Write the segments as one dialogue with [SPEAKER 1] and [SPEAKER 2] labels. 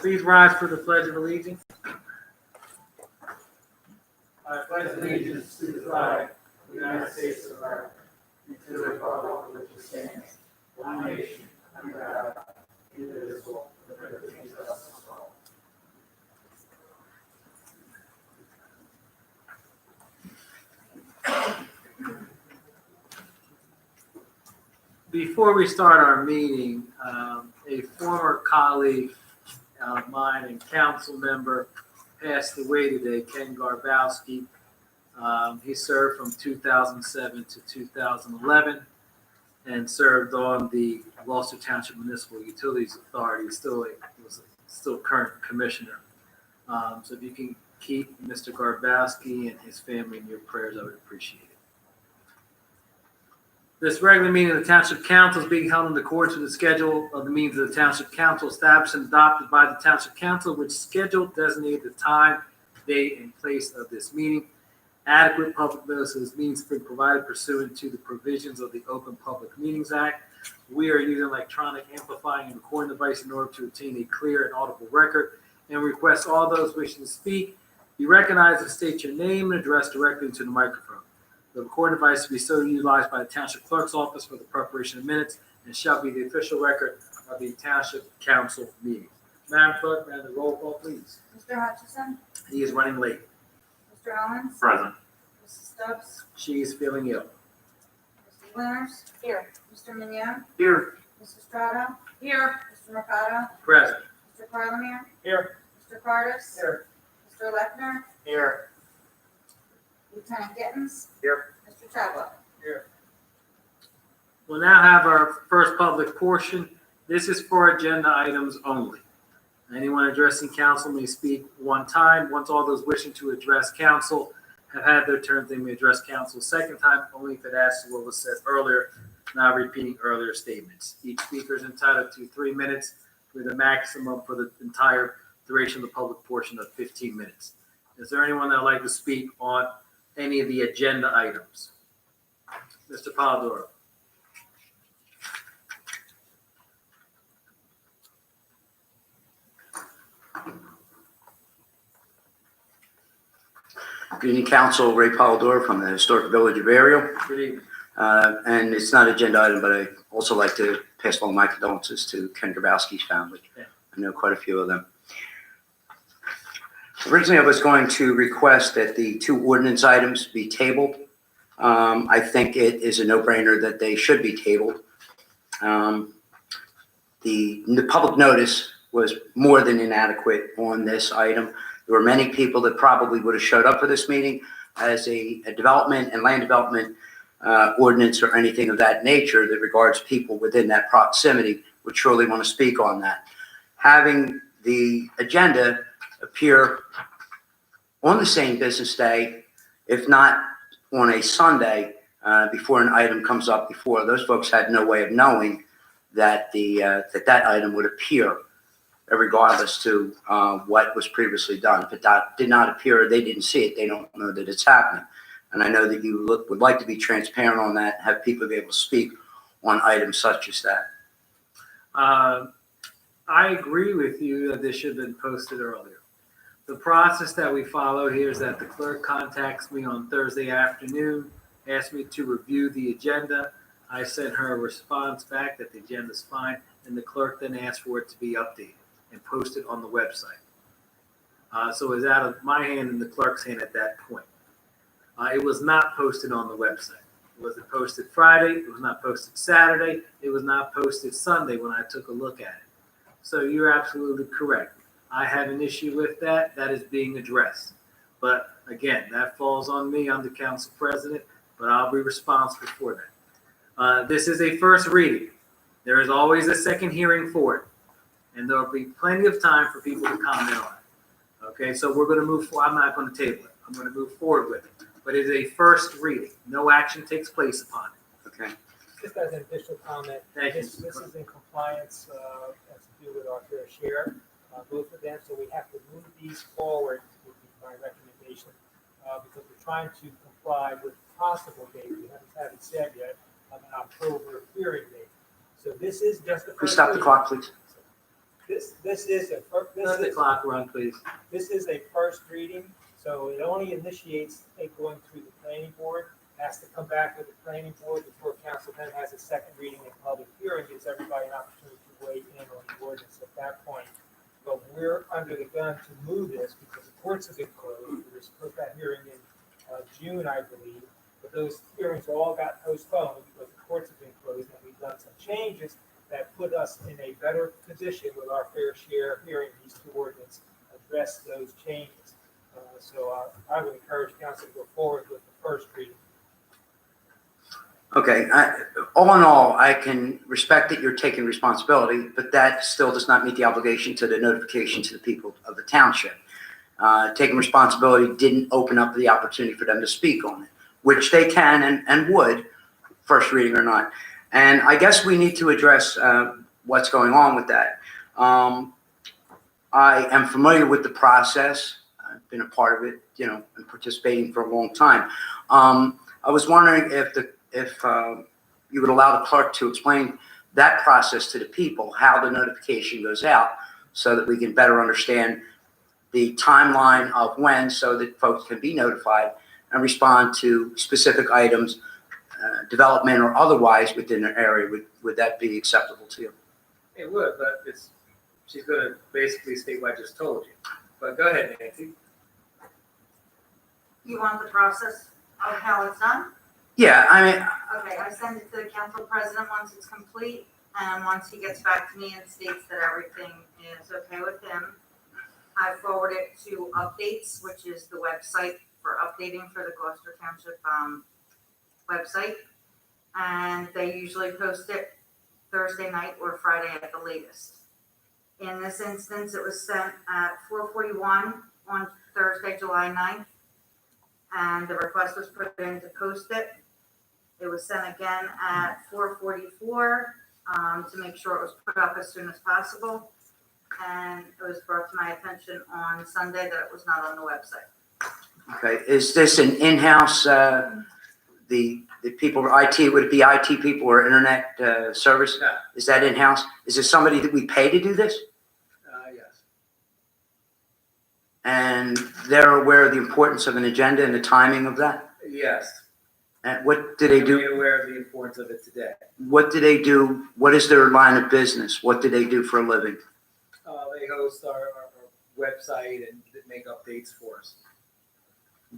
[SPEAKER 1] Please rise for the Pledge of Allegiance.
[SPEAKER 2] I pledge allegiance to the flag of the United States of America and to the republic which stands, one nation, under God, indivisible, with liberty and justice for all.
[SPEAKER 1] Before we start our meeting, a former colleague of mine and council member passed away today, Ken Garbowski. He served from 2007 to 2011 and served on the Gloucester Township Municipal Utilities Authority. Was still current commissioner. So if you can keep Mr. Garbowski and his family in your prayers, I would appreciate it. This regular meeting of the Township Council is being held in accordance with the schedule of the meetings of the Township Council established and adopted by the Township Council, which schedule designated the time, date, and place of this meeting. Adequate public notice of this meeting has been provided pursuant to the provisions of the Open Public Meetings Act. We are using electronic amplifying and recording device in order to obtain a clear and audible record, and request all those wishing to speak be recognized and state your name and address directly into the microphone. The recording device will be so utilized by the Township Clerk's Office for the preparation of minutes and shall be the official record of the Township Council meeting. Madam Clerk, may I have the roll call, please?
[SPEAKER 3] Mr. Hutchison?
[SPEAKER 1] He is running late.
[SPEAKER 3] Mr. Owens?
[SPEAKER 2] Present.
[SPEAKER 3] Mrs. Stubbs?
[SPEAKER 1] She is feeling ill.
[SPEAKER 3] Mrs. Winters? Here. Mr. Mignon?
[SPEAKER 1] Here.
[SPEAKER 3] Mrs. Strato? Here. Mr. Mercado?
[SPEAKER 1] Present.
[SPEAKER 3] Mr. Parliament?
[SPEAKER 1] Here.
[SPEAKER 3] Mr. Cardis?
[SPEAKER 1] Here.
[SPEAKER 3] Mr. Lechner?
[SPEAKER 1] Here.
[SPEAKER 3] Lieutenant Gittens?
[SPEAKER 1] Here.
[SPEAKER 3] Mr. Chadwick?
[SPEAKER 1] Here. We'll now have our first public portion. This is for agenda items only. Anyone addressing council may speak one time. Once all those wishing to address council have had their turn, they may address council a second time, only if it adds to what was said earlier, not repeating earlier statements. Each speaker is entitled to 3 minutes with a maximum for the entire duration of the public portion of 15 minutes. Is there anyone that would like to speak on any of the agenda items? Mr. Polidoro.
[SPEAKER 4] Good evening, Council. Ray Polidoro from the Historic Village of Ariel.
[SPEAKER 1] Good evening.
[SPEAKER 4] And it's not an agenda item, but I also like to pass along my condolences to Ken Grabowski's family.
[SPEAKER 1] Yeah.
[SPEAKER 4] I know quite a few of them. Originally, I was going to request that the 2 ordinance items be tabled. I think it is a no-brainer that they should be tabled. The public notice was more than inadequate on this item. There were many people that probably would have showed up for this meeting as a development and land development ordinance or anything of that nature that regards people within that proximity would surely want to speak on that. Having the agenda appear on the same business day, if not on a Sunday, before an item comes up before, those folks had no way of knowing that that item would appear, regardless to what was previously done. If it did not appear, they didn't see it, they don't know that it's happening. And I know that you would like to be transparent on that, have people be able to speak on items such as that.
[SPEAKER 1] I agree with you that this should have been posted earlier. The process that we follow here is that the clerk contacts me on Thursday afternoon, asks me to review the agenda. I sent her a response back that the agenda is fine, and the clerk then asked for it to be updated and posted on the website. So it was out of my hand and the clerk's hand at that point. It was not posted on the website. It wasn't posted Friday. It was not posted Saturday. It was not posted Sunday when I took a look at it. So you're absolutely correct. I have an issue with that. That is being addressed. But again, that falls on me. I'm the council president, but I'll be responsible for that. This is a first reading. There is always a second hearing for it. And there'll be plenty of time for people to comment on it. Okay, so we're going to move forward. I'm not going to table it. I'm going to move forward with it. But it is a first reading. No action takes place upon it.
[SPEAKER 4] Okay.
[SPEAKER 5] Just as an additional comment, this is in compliance as to do with our fair share, both of them. So we have to move these forward, would be my recommendation, because we're trying to comply with possible date. We haven't said yet of an October hearing date. So this is just the
[SPEAKER 4] Can we stop the clock, please?
[SPEAKER 5] This is a,
[SPEAKER 1] Let the clock run, please.
[SPEAKER 5] this is a first reading, so it only initiates it going through the planning board. It has to come back to the planning board before council then has a second reading and public hearing, gives everybody an opportunity to weigh in on the ordinance at that point. But we're under the gun to move this because the courts have been closed. We were supposed to have hearing in June, I believe, but those hearings all got postponed because the courts have been closed, and we've done some changes that put us in a better position with our fair share hearing these two ordinances, address those changes. So I would encourage council to go forward with the first reading.
[SPEAKER 4] Okay, all in all, I can respect that you're taking responsibility, but that still does not meet the obligation to the notification to the people of the township. Taking responsibility didn't open up the opportunity for them to speak on it, which they can and would, first reading or not. And I guess we need to address what's going on with that. I am familiar with the process. I've been a part of it, and participating for a long time. I was wondering if you would allow the clerk to explain that process to the people, how the notification goes out, so that we can better understand the timeline of when, so that folks can be notified and respond to specific items, development or otherwise within their area. Would that be acceptable to you?
[SPEAKER 1] It would, but she's going to basically state what I just told you. But go ahead, Nancy.
[SPEAKER 3] You want the process of how it's done?
[SPEAKER 4] Yeah, I mean,
[SPEAKER 3] Okay, I send it to the council president once it's complete, and once he gets back to me and states that everything is okay with him, I forward it to Updates, which is the website for updating for the Gloucester Township website, and they usually post it Thursday night or Friday at the latest. In this instance, it was sent at 4:41 on Thursday, July 9th, and the request was put in to post it. It was sent again at 4:44 to make sure it was put up as soon as possible, and it was brought to my attention on Sunday that it was not on the website.
[SPEAKER 4] okay, is this an in-house, the people, IT, would it be IT people or internet service?
[SPEAKER 1] No.
[SPEAKER 4] Is that in-house? Is it somebody that we pay to do this?
[SPEAKER 1] Yes.
[SPEAKER 4] And they're aware of the importance of an agenda and the timing of that?
[SPEAKER 1] Yes.
[SPEAKER 4] And what do they
[SPEAKER 1] I'm
[SPEAKER 4] do?
[SPEAKER 1] aware of the importance of it today.
[SPEAKER 4] What do they do? What is their line of business? What do they do for a living?
[SPEAKER 1] They host our website and make updates for us.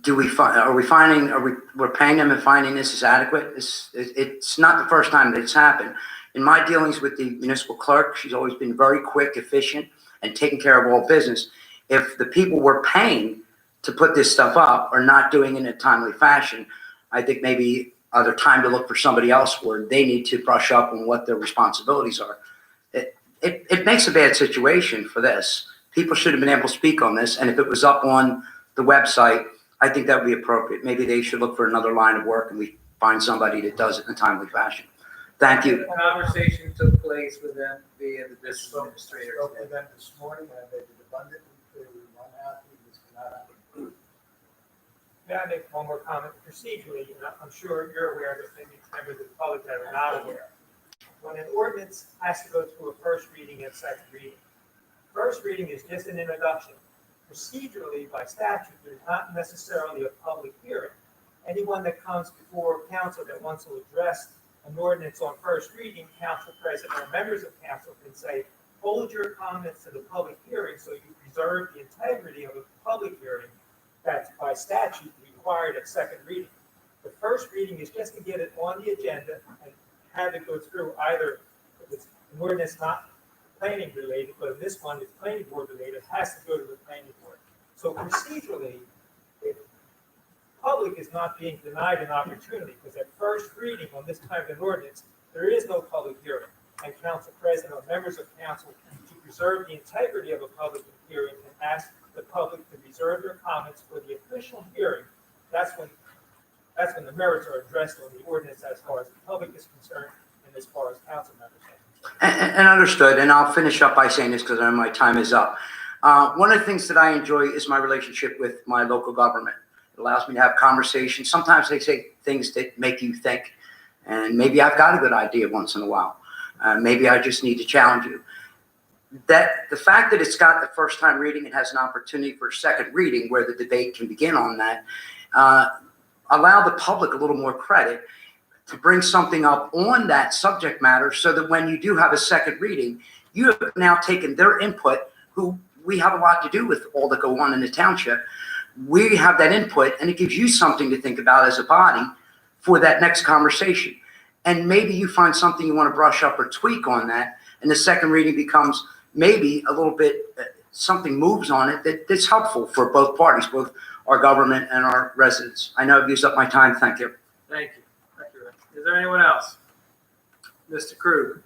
[SPEAKER 4] We're paying them and finding this is adequate? It's not the first time that it's happened. In my dealings with the municipal clerk, she's always been very quick, efficient, and taking care of all business. If the people we're paying to put this stuff up are not doing it in a timely fashion, I think maybe other time to look for somebody else where they need to brush up on what their responsibilities are. It makes a bad situation for this. People should have been able to speak on this, and if it was up on the website, I think that would be appropriate. Maybe they should look for another line of work and we find somebody that does it in a timely fashion. Thank you.
[SPEAKER 1] The conversation took place with them via the business administrator.
[SPEAKER 2] Spoke with them this morning, and they did abundantly clear. We were unhappy. This cannot happen.
[SPEAKER 5] May I make one more comment? Procedurally, I'm sure you're aware of it, maybe members of the public that are not aware. When an ordinance has to go through a first reading and second reading, first reading is just an introduction. Procedurally, by statute, there's not necessarily a public hearing. Anyone that comes before council that wants to address an ordinance on first reading, council president or members of council can say, hold your comments to the public hearing so you preserve the integrity of a public hearing that's by statute required at second reading. The first reading is just to get it on the agenda and have it go through either, if it's an ordinance not planning related, but if this one is planning board related, it has to go to the planning board. So procedurally, if public is not being denied an opportunity, because at first reading on this type of ordinance, there is no public hearing. And council president or members of council, to preserve the integrity of a public hearing and ask the public to reserve their comments for the official hearing, that's when the merits are addressed on the ordinance as far as the public is concerned and as far as council members are concerned.
[SPEAKER 4] And understood, and I'll finish up by saying this because I know my time is up. One of the things that I enjoy is my relationship with my local government. It allows me to have conversations. Sometimes they say things that make you think, and maybe I've got a good idea once in a while. Maybe I just need to challenge you. that the fact that it's got the first time reading, it has an opportunity for a second reading where the debate can begin on that, allow the public a little more credit to bring something up on that subject matter so that when you do have a second reading, you have now taken their input, who we have a lot to do with all that go on in the township. We have that input, and it gives you something to think about as a body for that next conversation. And maybe you find something you want to brush up or tweak on that, and the second reading becomes maybe a little bit, something moves on it that's helpful for both parties, both our government and our residents. I know I've used up my time. Thank you.
[SPEAKER 1] Thank you. Thank you, Rick. Is there anyone else? Mr. Krug?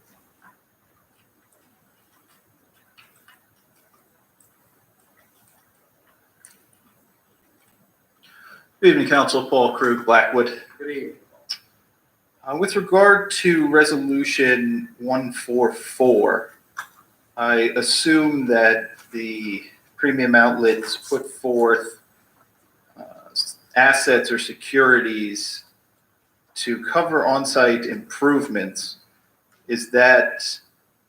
[SPEAKER 6] Good evening, Council. Paul Krug, Blackwood.
[SPEAKER 1] Good evening.
[SPEAKER 6] With regard to Resolution 144, I assume that the premium outlets put forth assets or securities to cover on-site improvements. Is that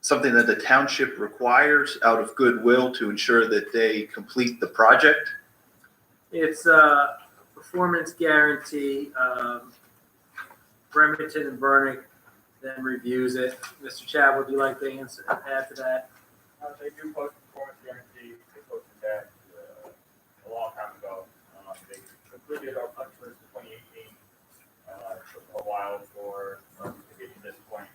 [SPEAKER 6] something that the township requires out of goodwill to ensure that they complete the project?
[SPEAKER 1] It's a performance guarantee. Bremerton and Burnick then reviews it. Mr. Chad, would you like to add to that?
[SPEAKER 2] They do post performance guarantee. They posted that a long time ago. They completed our punch list in 2018. Took a while for us to get to this point.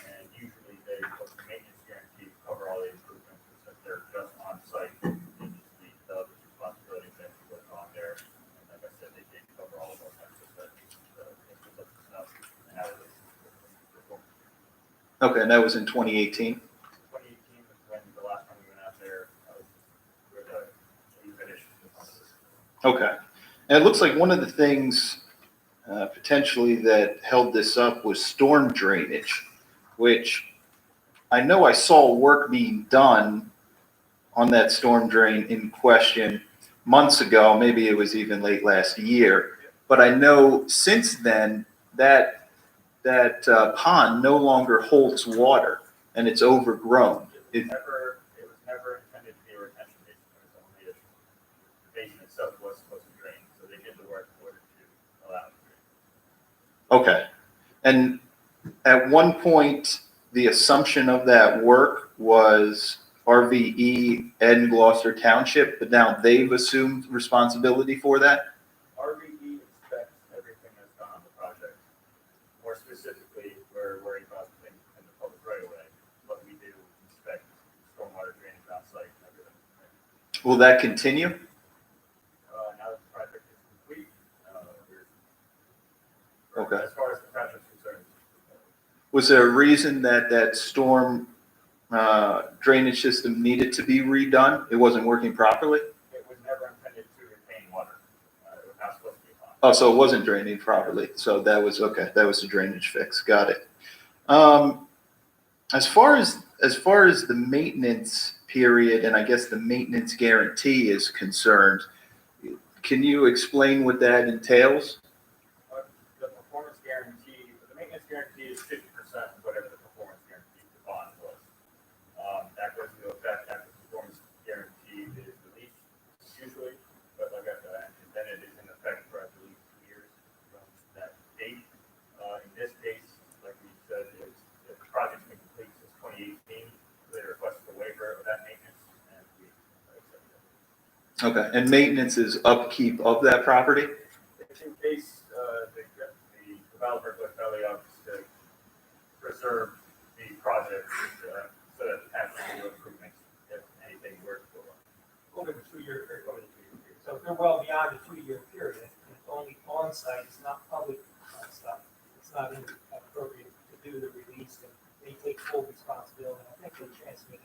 [SPEAKER 2] And usually they post a maintenance guarantee to cover all the improvements since they're just on site. They just meet the responsibilities that we put on there. And like I said, they did cover all of our punch list stuff. And that was
[SPEAKER 6] Okay, and that was in 2018?
[SPEAKER 2] 2018 was when the last time we went out there, we finished the punch list.
[SPEAKER 6] Okay. And it looks like one of the things potentially that held this up was storm drainage, which I know I saw work being done on that storm drain in question months ago. Maybe it was even late last year. But I know since then that pond no longer holds water and it's overgrown.
[SPEAKER 2] It was never intended to be a retention basin. It was only the basin itself was supposed to drain, so they did the work in order to allow it to drain.
[SPEAKER 6] Okay. And at one point, the assumption of that work was RVE and Gloucester Township, but now they've assumed responsibility for that?
[SPEAKER 2] RVE inspects everything that's done on the project. More specifically, we're worried about things in the public right of way, but we do inspect stormwater drainage on site and everything.
[SPEAKER 6] Will that continue?
[SPEAKER 2] Now that the project is complete,
[SPEAKER 6] Okay.
[SPEAKER 2] as far as the project's concerned,
[SPEAKER 6] Was there a reason that storm drainage system needed to be redone? It wasn't working properly?
[SPEAKER 2] it was never intended to retain water. It was not supposed to be a pond.
[SPEAKER 6] Oh, so it wasn't draining properly. So that was, okay, that was the drainage fix. Got it. As far as the maintenance period and I guess the maintenance guarantee is concerned, can you explain what that entails?
[SPEAKER 2] The performance guarantee, the maintenance guarantee is 50% of whatever the performance guarantee the bond was. That goes into effect after the performance guarantee is released usually, but like I said, and then it is in effect for I believe 2 years from that date. In this case, like we said, the project's been complete since 2018. They requested a waiver of that maintenance and we accepted it.
[SPEAKER 6] Okay, and maintenance is upkeep of that property?
[SPEAKER 2] It's in case the developer put belly up to preserve the project so that it has to do improvements if anything were to go wrong.
[SPEAKER 5] Over the 2-year period. So if they're well beyond the 2-year period, and it's only on-site, it's not public stuff, it's not appropriate to do the release, and they take full responsibility. I think they transmitted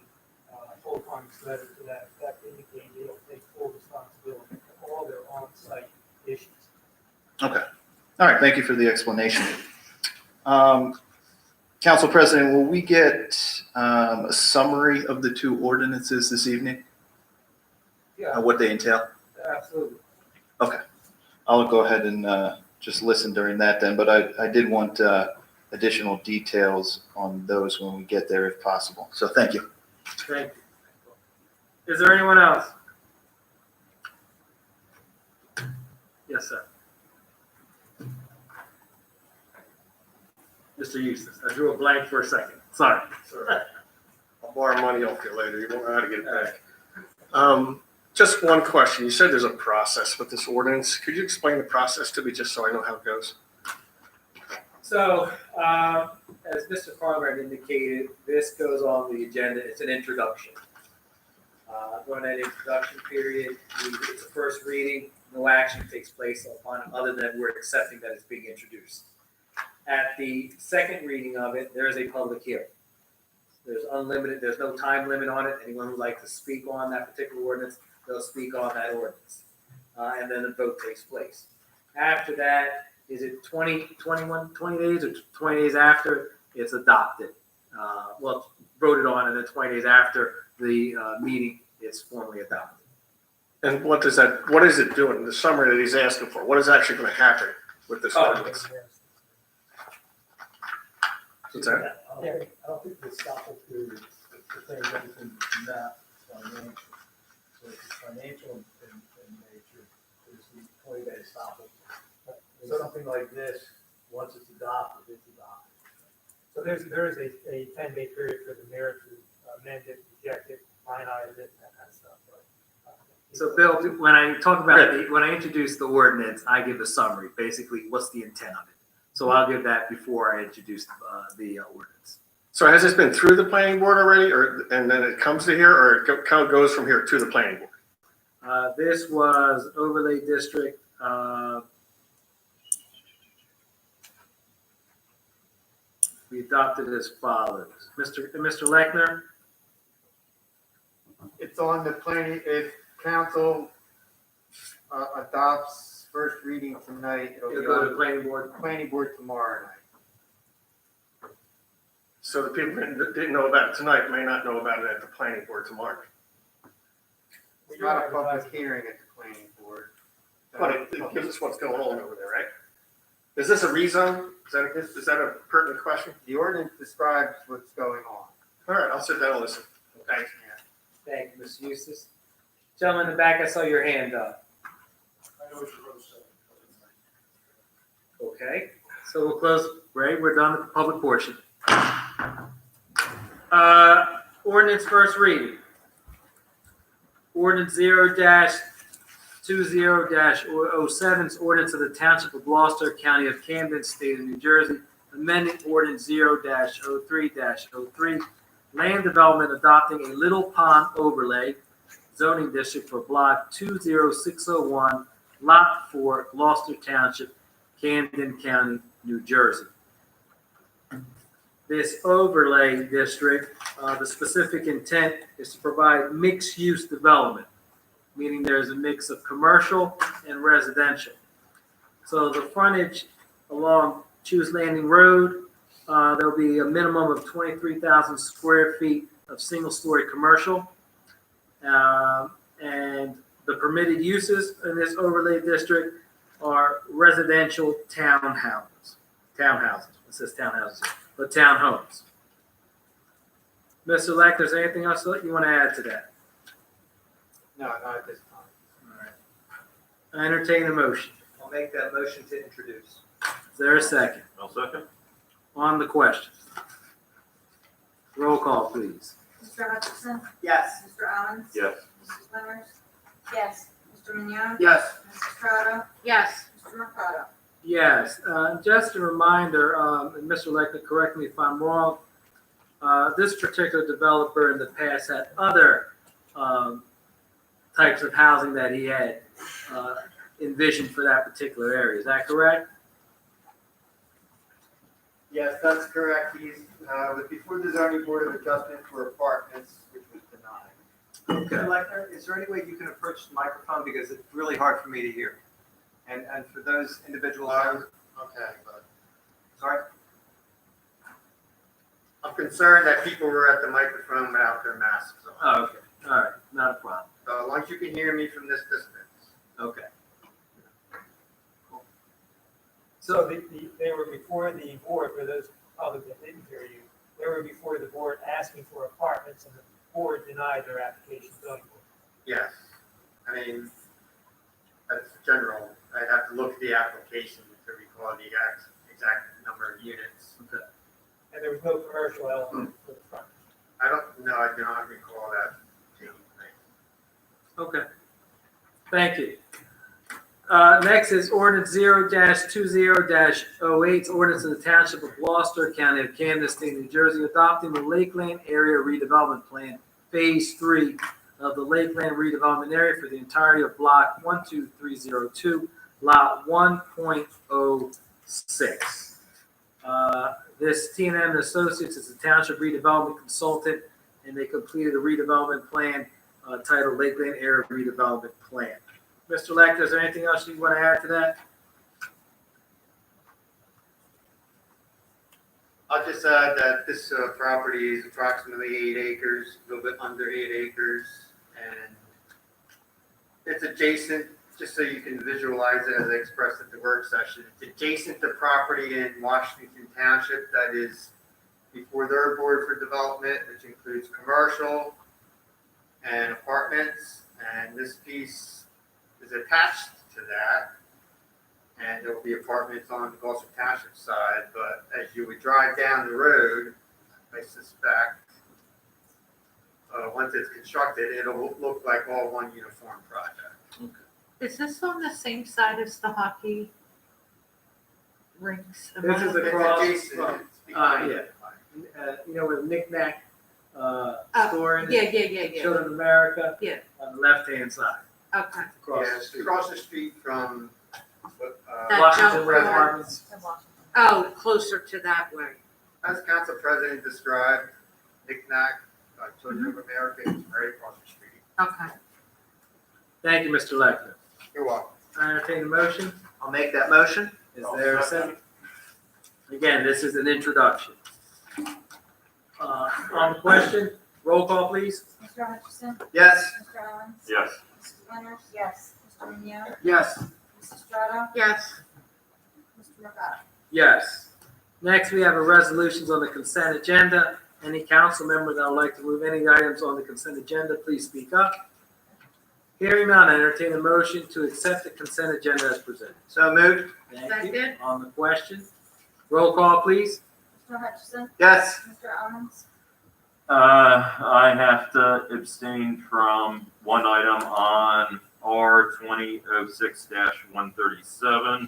[SPEAKER 5] full comments letter to that effect, indicating they'll take full responsibility for all their on-site issues.
[SPEAKER 6] Okay. All right, thank you for the explanation. Council President, will we get a summary of the two ordinances this evening?
[SPEAKER 5] Yeah,
[SPEAKER 6] What they entail?
[SPEAKER 5] absolutely.
[SPEAKER 6] Okay. I'll go ahead and just listen during that then, but I did want additional details on those when we get there if possible. So thank you.
[SPEAKER 1] Thank you. Is there anyone else? Yes, sir. Mr. Eustace, I drew a blank for a second. Sorry.
[SPEAKER 7] Sorry. I'll borrow money off you later. You won't know how to get it back. Just one question. You said there's a process with this ordinance. Could you explain the process to me just so I know how it goes?
[SPEAKER 1] So, as Mr. Farmer had indicated, this goes on the agenda. It's an introduction. During that introduction period, it's a first reading. No action takes place upon it other than we're accepting that it's being introduced. At the second reading of it, there is a public hearing. There's no time limit on it. Anyone who'd like to speak on that particular ordinance, they'll speak on that ordinance. And then the vote takes place. After that, is it 20 days or 20 days after it's adopted? Voted on, and then 20 days after the meeting, it's formally adopted.
[SPEAKER 7] And what is it doing? The summary that he's asking for, what is actually going to happen with this ordinance? What's that?
[SPEAKER 2] I don't think the estoppel period is declares everything not financial. So if it's financial in nature, there's the 20-day estoppel. So something like this, once it's adopted, it's adopted.
[SPEAKER 5] So there is a 10-day period for the mayor to amend it, reject it, finalize it, that kind of stuff.
[SPEAKER 1] So Bill, when I talk about when I introduce the ordinance, I give a summary, basically what's the intent of it. So I'll give that before I introduce the ordinance.
[SPEAKER 7] So has this been through the planning board already, and then it comes to here, or it kind of goes from here to the planning board?
[SPEAKER 1] This was overlay district. We adopted as follows. Mr. Lechner?
[SPEAKER 8] It's on the planning, if council adopts first reading tonight, it'll
[SPEAKER 1] It'll
[SPEAKER 8] be
[SPEAKER 1] go to the
[SPEAKER 8] on
[SPEAKER 1] planning board.
[SPEAKER 8] the planning board tomorrow night.
[SPEAKER 7] So the people that didn't know about it tonight may not know about it at the planning board tomorrow.
[SPEAKER 8] It's not a public hearing at the planning board.
[SPEAKER 7] But it gives us what's going on over there, right? Is this a rezone? Is that a pertinent question?
[SPEAKER 8] The ordinance describes what's going on.
[SPEAKER 7] All right, I'll sit down and listen. Thanks.
[SPEAKER 1] Thank you, Mr. Eustace. Gentleman in the back, I saw your hand up.
[SPEAKER 2] I know what you're going to say.
[SPEAKER 1] Okay, so we'll close, Ray, we're done with the public portion. Ordinance first reading. Ordinance 0-20-07, ordinance of the Township of Gloucester, County of Camden, State of New Jersey, amending ordinance 0-03-03, land development adopting a Little Pond overlay zoning district for block 20601, lot 4, Gloucester Township, Camden County, New Jersey. This overlay district, the specific intent is to provide mixed-use development, meaning there's a mix of commercial and residential. So the frontage along Choose Landing Road, there'll be a minimum of 23,000 square feet of single-story commercial. And the permitted uses in this overlay district are residential townhouses. It says townhouses, but townhomes. Mr. Leck, is there anything else that you want to add to that?
[SPEAKER 8] No, not at this time.
[SPEAKER 1] All right. I entertain a motion.
[SPEAKER 9] I'll make that motion to introduce.
[SPEAKER 1] Is there a second?
[SPEAKER 7] I'll second.
[SPEAKER 1] On the question. Roll call, please.
[SPEAKER 3] Mr. Hutchinson?
[SPEAKER 9] Yes.
[SPEAKER 3] Mr. Allen?
[SPEAKER 7] Yes.
[SPEAKER 3] Mrs. Winters? Yes. Mr. Mignon?
[SPEAKER 8] Yes.
[SPEAKER 3] Mrs. Estrada?
[SPEAKER 10] Yes.
[SPEAKER 3] Mr. Mercado?
[SPEAKER 1] Yes, just a reminder, and Mr. Leckner, correct me if I'm wrong, this particular developer in the past had other types of housing that he had envisioned for that particular area. Is that correct?
[SPEAKER 8] Yes, that's correct. He's, was before the zoning board of adjustment for apartments, which was denied.
[SPEAKER 1] Okay.
[SPEAKER 9] Mr. Lechner, is there any way you can approach the microphone because it's really hard for me to hear? And for those individuals,
[SPEAKER 8] Okay, but
[SPEAKER 9] sorry?
[SPEAKER 8] I'm concerned that people were at the microphone without their masks on.
[SPEAKER 1] Oh, okay, all right, not a problem.
[SPEAKER 8] So as long as you can hear me from this distance.
[SPEAKER 1] Okay.
[SPEAKER 5] So they were before the board, for those others that didn't hear you, they were before the board asking for apartments, and the board denied their application to zoning board.
[SPEAKER 8] Yes. I mean, that's general. I'd have to look at the application to recall the exact number of units.
[SPEAKER 5] And there was no commercial element for the front.
[SPEAKER 8] I do not recall that.
[SPEAKER 1] Okay. Thank you. Next is ordinance 0-20-08, ordinance of the Township of Gloucester, County of Camden, State of New Jersey, adopting the Lakeland Area Redevelopment Plan, Phase 3 of the Lakeland Redevelopment Area for the entirety of Block 12302, Lot 1.06. This T&M Associates is a township redevelopment consultant, and they completed a redevelopment plan titled Lakeland Area Redevelopment Plan. Mr. Lecter, is there anything else you want to add to that?
[SPEAKER 8] I'll just add that this property is approximately 8 acres, a little bit under 8 acres, and it's adjacent, just so you can visualize it as I expressed at the work session, it's adjacent to property in Washington Township that is before their board for development, which includes commercial and apartments, and this piece is attached to that, and there will be apartments on the Gloucester Township side, but as you would drive down the road, I suspect, once it's constructed, it'll look like all one uniform project.
[SPEAKER 10] Is this on the same side as the hockey rinks?
[SPEAKER 1] This is
[SPEAKER 8] It's
[SPEAKER 1] across
[SPEAKER 8] adjacent,
[SPEAKER 1] from,
[SPEAKER 8] it's behind.
[SPEAKER 1] where the knick-knack store is,
[SPEAKER 10] Yeah.
[SPEAKER 1] Children of America.
[SPEAKER 10] Yeah.
[SPEAKER 1] On the left-hand side,
[SPEAKER 10] Okay.
[SPEAKER 1] across
[SPEAKER 8] Yeah,
[SPEAKER 1] the
[SPEAKER 8] it's
[SPEAKER 1] street.
[SPEAKER 8] across the street from,
[SPEAKER 10] That
[SPEAKER 1] Washington
[SPEAKER 10] jump
[SPEAKER 1] Red
[SPEAKER 10] road.
[SPEAKER 1] Apartments.
[SPEAKER 10] Oh, closer to that way.
[SPEAKER 8] as Council President described, knick-knack, Children of America is right across the street.
[SPEAKER 10] Okay.
[SPEAKER 1] Thank you, Mr. Lecter.
[SPEAKER 8] You're welcome.
[SPEAKER 1] I entertain a motion.
[SPEAKER 9] I'll make that motion.
[SPEAKER 1] Is there a second? Again, this is an introduction. On the question, roll call, please.
[SPEAKER 2] Mr. Hutchison?
[SPEAKER 8] Yes.
[SPEAKER 2] Mr. Owens?
[SPEAKER 6] Yes.
[SPEAKER 2] Mrs. Winters? Yes. Mr. Minio?
[SPEAKER 9] Yes.
[SPEAKER 2] Mrs. Strato?
[SPEAKER 10] Yes.
[SPEAKER 2] Mr. Mercado?
[SPEAKER 1] Yes. Next, we have a resolutions on the consent agenda. Any council member that would like to move any items on the consent agenda, please speak up. Hearing none, I entertain a motion to accept the consent agenda as presented.
[SPEAKER 8] So moved.
[SPEAKER 1] Thank you.
[SPEAKER 10] Second.
[SPEAKER 1] On the question, roll call, please.
[SPEAKER 2] Mr. Hutchison?
[SPEAKER 8] Yes.
[SPEAKER 2] Mr. Owens?
[SPEAKER 11] I have to abstain from one item on R 2006-137.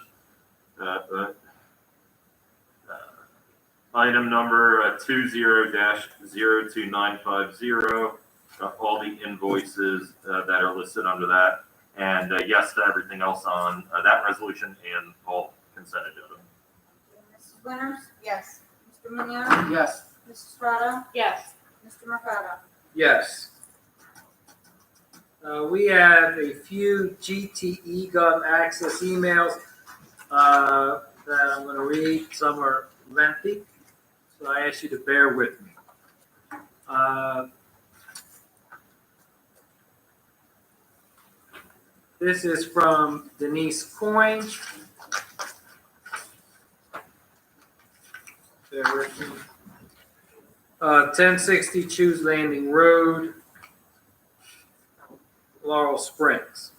[SPEAKER 11] Item number 20-02950. All the invoices that are listed under that, and yes to everything else on that resolution and all consent agenda.
[SPEAKER 2] Mrs. Winters? Yes. Mr. Minio?
[SPEAKER 9] Yes.
[SPEAKER 2] Mrs. Strato?
[SPEAKER 10] Yes.
[SPEAKER 2] Mr. Mercado?
[SPEAKER 1] Yes. We have a few GTE Gov access emails that I'm going to read. Some are lengthy, so I ask you to bear with me. This is from Denise Coyne. Bear with me. 1060 Choose Landing Road, Laurel Springs.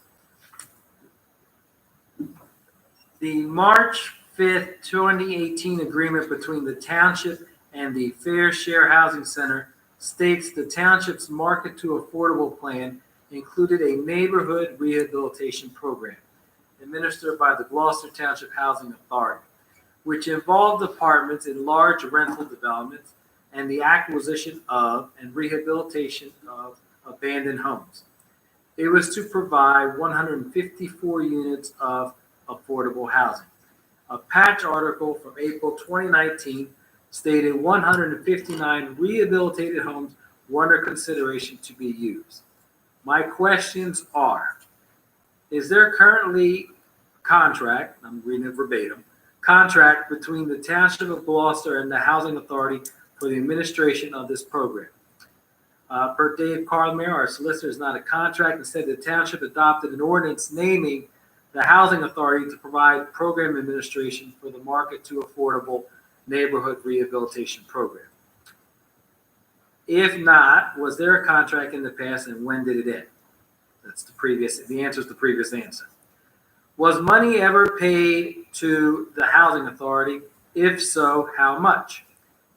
[SPEAKER 1] The March 5th, 2018 agreement between the township and the Fair Share Housing Center states the township's market to affordable plan included a neighborhood rehabilitation program administered by the Gloucester Township Housing Authority, which involved apartments in large rental developments and the acquisition of and rehabilitation of abandoned homes. It was to provide 154 units of affordable housing. A patch article from April 2019 stated 159 rehabilitated homes were under consideration to be used. My questions are, is there currently contract, I'm reading it verbatim, contract between the Township of Gloucester and the Housing Authority for the administration of this program? Per Dave Carlmere, our solicitor, is not a contract. Instead, the township adopted an ordinance naming the Housing Authority to provide program administration for the market to affordable neighborhood rehabilitation program. If not, was there a contract in the past and when did it end? The answer is the previous answer. Was money ever paid to the housing authority? If so, how much?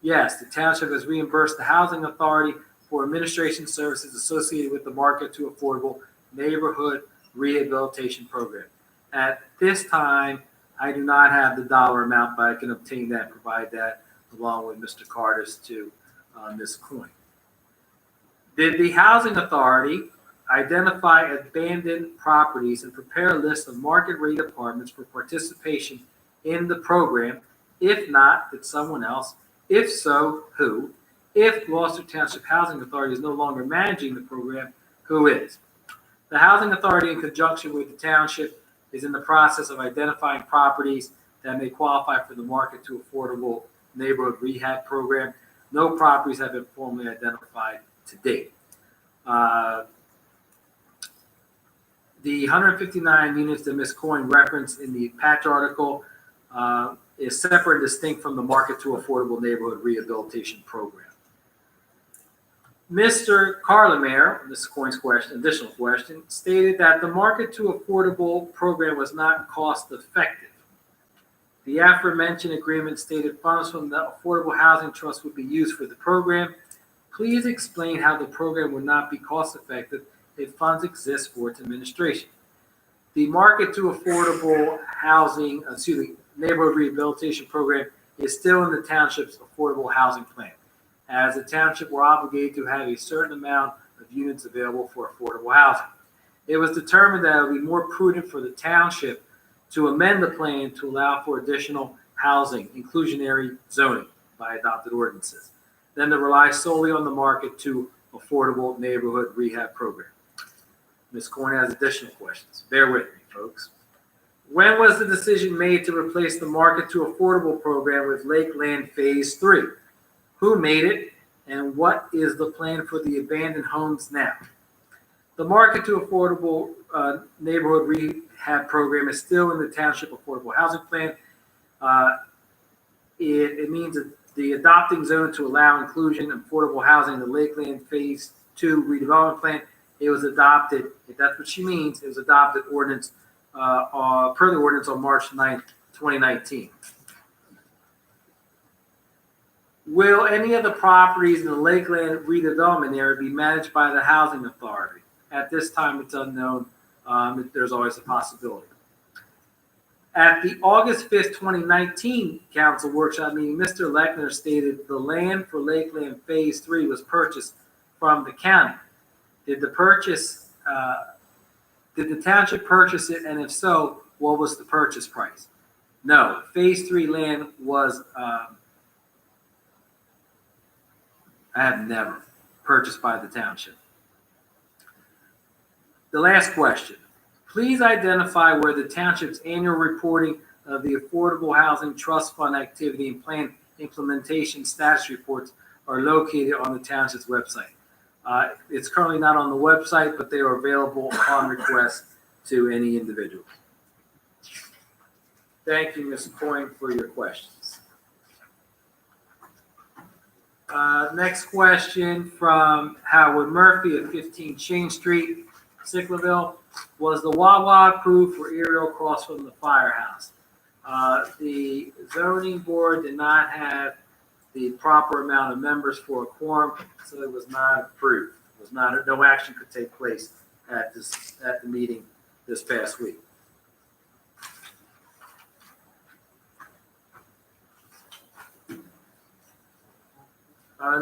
[SPEAKER 1] Yes, the township has reimbursed the housing authority for administration services associated with the Market to Affordable Neighborhood Rehabilitation Program. At this time, I do not have the dollar amount, but I can obtain that, provide that along with Mr. Carter's to Ms. Coyne. Did the housing authority identify abandoned properties and prepare a list of market rate apartments for participation in the program? If not, did someone else? If so, who? If Gloucester Township Housing Authority is no longer managing the program, who is? The housing authority, in conjunction with the township, is in the process of identifying properties that may qualify for the Market to Affordable Neighborhood Rehab Program. No properties have been formally identified to date. The 159 units that Ms. Coyne referenced in the Patch article is separate and distinct from the Market to Affordable Neighborhood Rehabilitation Program. Mr. Carlemare, Ms. Coyne's additional question, stated that the Market to Affordable program was not cost effective. The aforementioned agreement stated funds from the Affordable Housing Trust would be used for the program. Please explain how the program would not be cost effective if funds exist for its administration. The Market to Affordable Neighborhood Rehabilitation Program is still in the township's affordable housing plan. As the township, we're obligated to have a certain amount of units available for affordable housing. It was determined that it would be more prudent for the township to amend the plan to allow for additional housing, inclusionary zoning by adopted ordinances, than to rely solely on the Market to Affordable Neighborhood Rehab Program. Ms. Coyne has additional questions. Bear with me, folks. When was the decision made to replace the Market to Affordable program with Lakeland Phase 3? Who made it, and what is the plan for the abandoned homes now? The Market to Affordable Neighborhood Rehab Program is still in the Township Affordable Housing Plan. It means that the adopting zone to allow inclusion of affordable housing in the Lakeland Phase 2 redevelopment plan. It was adopted, if that's what she means, it was adopted per the ordinance on March 9th, 2019. Will any of the properties in the Lakeland redevelopment area be managed by the housing authority? At this time, it's unknown. There's always a possibility. At the August 5th, 2019 council workshop meeting, Mr. Lechner stated the land for Lakeland Phase 3 was purchased from the county. Did the township purchase it, and if so, what was the purchase price? No, Phase 3 land was, I have never purchased by the township. The last question. Please identify where the township's annual reporting of the Affordable Housing Trust Fund activity and plan implementation status reports are located on the township's website. It's currently not on the website, but they are available upon request to any individual. Thank you, Ms. Coyne, for your questions. Next question from Howard Murphy at 15 Shane Street, Sicklerville. Was the Wawa approved for aerial across from the firehouse? The zoning board did not have the proper amount of members for a quorum, so it was not approved. It was not, no action could take place at the meeting this past week.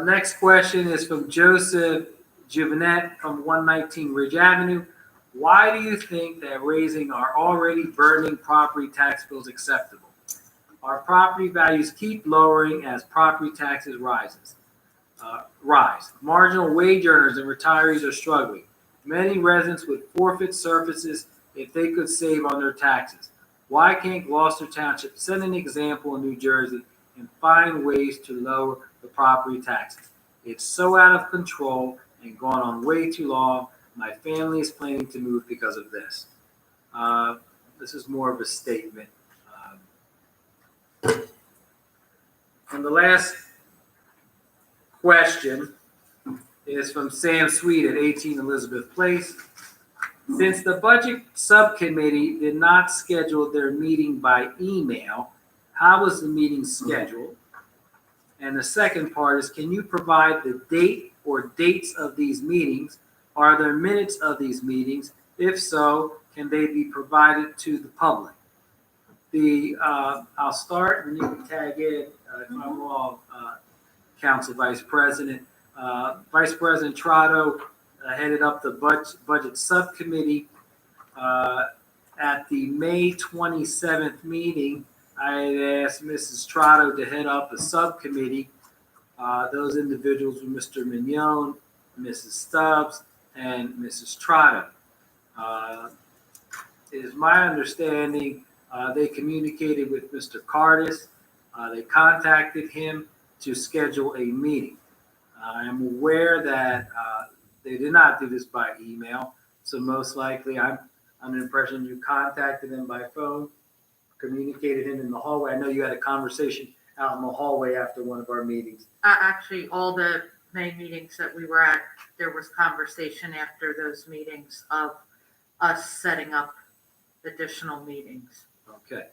[SPEAKER 1] Next question is from Joseph Juvenet from 119 Ridge Avenue. Why do you think that raising our already burning property tax bill is acceptable? Our property values keep lowering as property taxes rise. Marginal wage earners and retirees are struggling. Many residents would forfeit services if they could save on their taxes. Why can't Gloucester Township set an example in New Jersey and find ways to lower the property taxes? It's so out of control and gone on way too long. My family is planning to move because of this. This is more of a statement. And the last question is from Sam Sweet at 18 Elizabeth Place. Since the budget subcommittee did not schedule their meeting by email, how was the meeting scheduled? And the second part is, can you provide the date or dates of these meetings? Are there minutes of these meetings? If so, can they be provided to the public? I'll start and you can tag in if I'm wrong, Council Vice President. Vice President Trotto headed up the budget subcommittee. At the May 27th meeting, I had asked Mrs. Trotto to head up a subcommittee. Those individuals were Mr. Mignon, Mrs. Stubbs, and Mrs. Trotto. It is my understanding they communicated with Mr. Cardis. They contacted him to schedule a meeting. I am aware that they did not do this by email, so most likely I'm under the impression you contacted them by phone, communicated him in the hallway. I know you had a conversation out in the hallway after one of our meetings.
[SPEAKER 10] Actually, all the May meetings that we were at, there was conversation after those meetings of us setting up additional meetings.
[SPEAKER 1] Okay.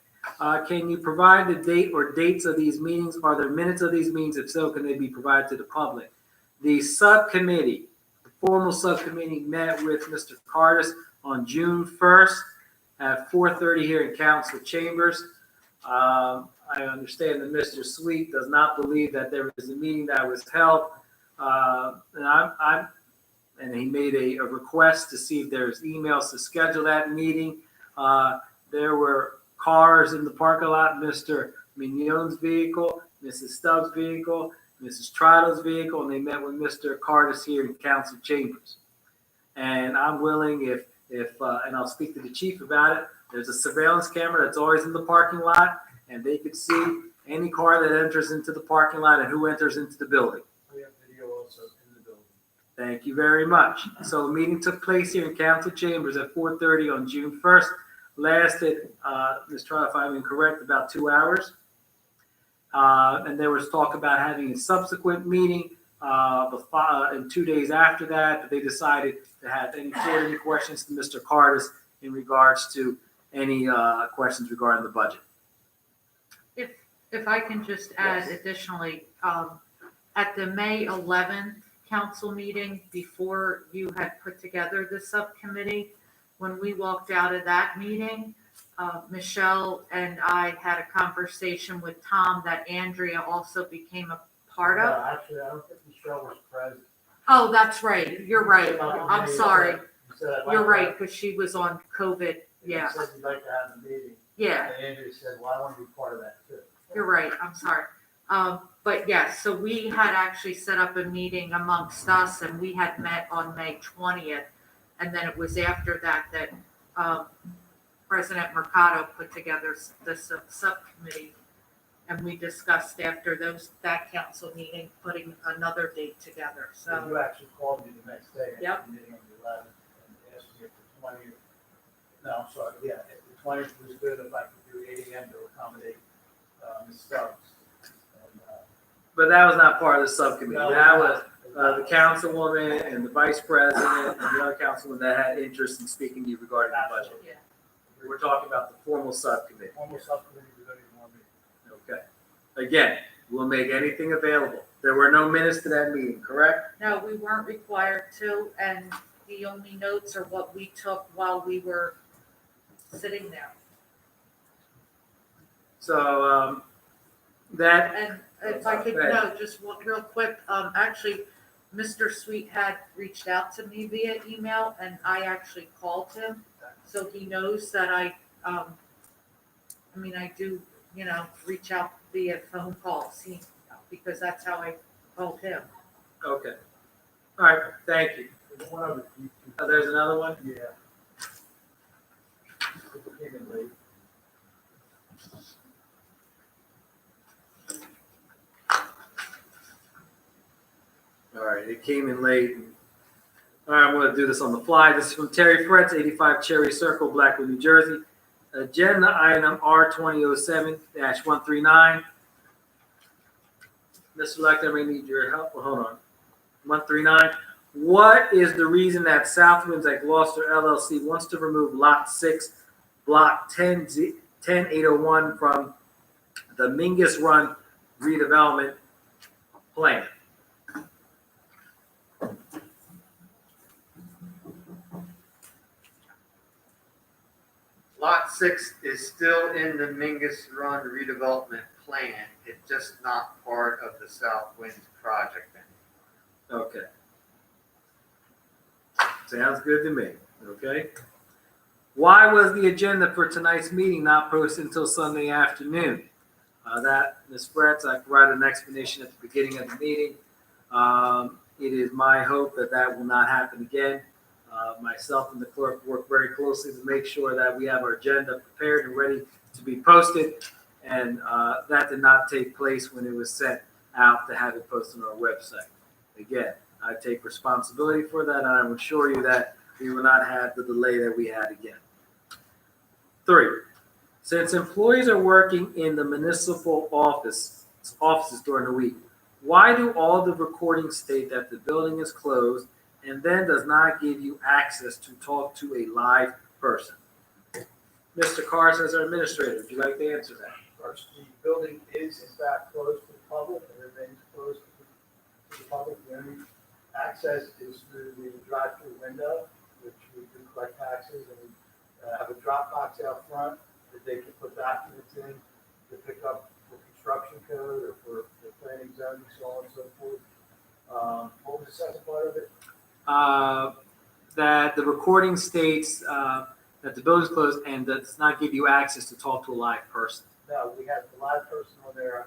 [SPEAKER 1] Can you provide the date or dates of these meetings? Are there minutes of these meetings? If so, can they be provided to the public? The subcommittee, the formal subcommittee met with Mr. Cardis on June 1st at 4:30 here in Council Chambers. I understand that Mr. Sweet does not believe that there was a meeting that was held. And he made a request to see if there's emails to schedule that meeting. There were cars in the parking lot, Mr. Mignon's vehicle, Mrs. Stubbs' vehicle, Mrs. Trotto's vehicle, and they met with Mr. Cardis here in Council Chambers. And I'm willing, and I'll speak to the chief about it, there's a surveillance camera that's always in the parking lot, and they could see any car that enters into the parking lot and who enters into the building.
[SPEAKER 5] We have video also in the building.
[SPEAKER 1] Thank you very much. So the meeting took place here in Council Chambers at 4:30 on June 1st. Lasted, Ms. Trotto, if I'm incorrect, about 2 hours. And there was talk about having a subsequent meeting and 2 days after that, but they decided to have any questions to Mr. Cardis in regards to any questions regarding the budget.
[SPEAKER 10] If I can just add additionally, at the May 11th council meeting, before you had put together the subcommittee, when we walked out of that meeting, Michelle and I had a conversation with Tom that Andrea also became a part of.
[SPEAKER 2] Actually, I don't think Michelle was present.
[SPEAKER 10] Oh, that's right. You're right. I'm sorry. You're right, because she was on COVID. Yeah.
[SPEAKER 2] He said he'd like to have a meeting.
[SPEAKER 10] Yeah.
[SPEAKER 2] And Andrew said, well, I want to be part of that too.
[SPEAKER 10] You're right, I'm sorry. But yes, so we had actually set up a meeting amongst us and we had met on May 20th. And then it was after that President Mercado put together the subcommittee. And we discussed after that council meeting, putting another date together, so.
[SPEAKER 2] You actually called me the next day.
[SPEAKER 10] Yep.
[SPEAKER 2] The meeting on the 11th and asked me if the 20th, no, I'm sorry, yeah, if the 20th was good, if I could do 8 a.m. to accommodate Ms. Stubbs. And,
[SPEAKER 1] But that was not part of the subcommittee.
[SPEAKER 2] No.
[SPEAKER 1] That was the councilwoman and the vice president and the other councilwoman that had interest in speaking to you regarding the budget.
[SPEAKER 10] Yeah.
[SPEAKER 1] We're talking about the formal subcommittee.
[SPEAKER 2] Formal subcommittee, we don't even want me.
[SPEAKER 1] Okay. Again, we'll make anything available. There were no minutes to that meeting, correct?
[SPEAKER 10] No, we weren't required to, and the only notes are what we took while we were sitting there.
[SPEAKER 1] So, that,
[SPEAKER 10] And if I could, no, just one real quick, actually, Mr. Sweet had reached out to me via email and I actually called him. So he knows that I do, reach out via phone calls, because that's how I called him.
[SPEAKER 1] okay. All right, thank you.
[SPEAKER 2] There's one other.
[SPEAKER 1] There's another one?
[SPEAKER 2] Yeah. It came in late.
[SPEAKER 1] All right, it came in late. All right, I'm going to do this on the fly. This is from Terry Fretz, 85 Cherry Circle, Blackwood, New Jersey. Agenda item R2007-139. Mr. Lecter, I may need your help. Well, hold on. 139. What is the reason that Southwinds at Gloucester LLC wants to remove Lot 6, Block 10801 from the Mingus Run redevelopment plan?
[SPEAKER 8] Lot 6 is still in the Mingus Run redevelopment plan. It's just not part of the South Winds project anymore.
[SPEAKER 1] Okay. Sounds good to me. Okay. Why was the agenda for tonight's meeting not posted until Sunday afternoon? That, Ms. Fretz, I provided an explanation at the beginning of the meeting. It is my hope that that will not happen again. Myself and the clerk work very closely to make sure that we have our agenda prepared and ready to be posted. And that did not take place when it was sent out to have it posted on our website. Again, I take responsibility for that, and I will assure you that we will not have the delay that we had again. 3, since employees are working in the municipal offices during the week, why do all the recordings state that the building is closed and then does not give you access to talk to a live person? Mr. Carson, as our administrator, would you like to answer that?
[SPEAKER 2] First, the building is in fact closed to the public and remains closed to the public. The only access is through the drive-through window, which we do collect taxes, and we have a drop box out front that they can put documents in to pick up for construction code or for the planning zoning, so on and so forth. What was the second part of it?
[SPEAKER 1] That the recording states that the building is closed and does not give you access to talk to a live person.
[SPEAKER 2] No, we have the live person on there,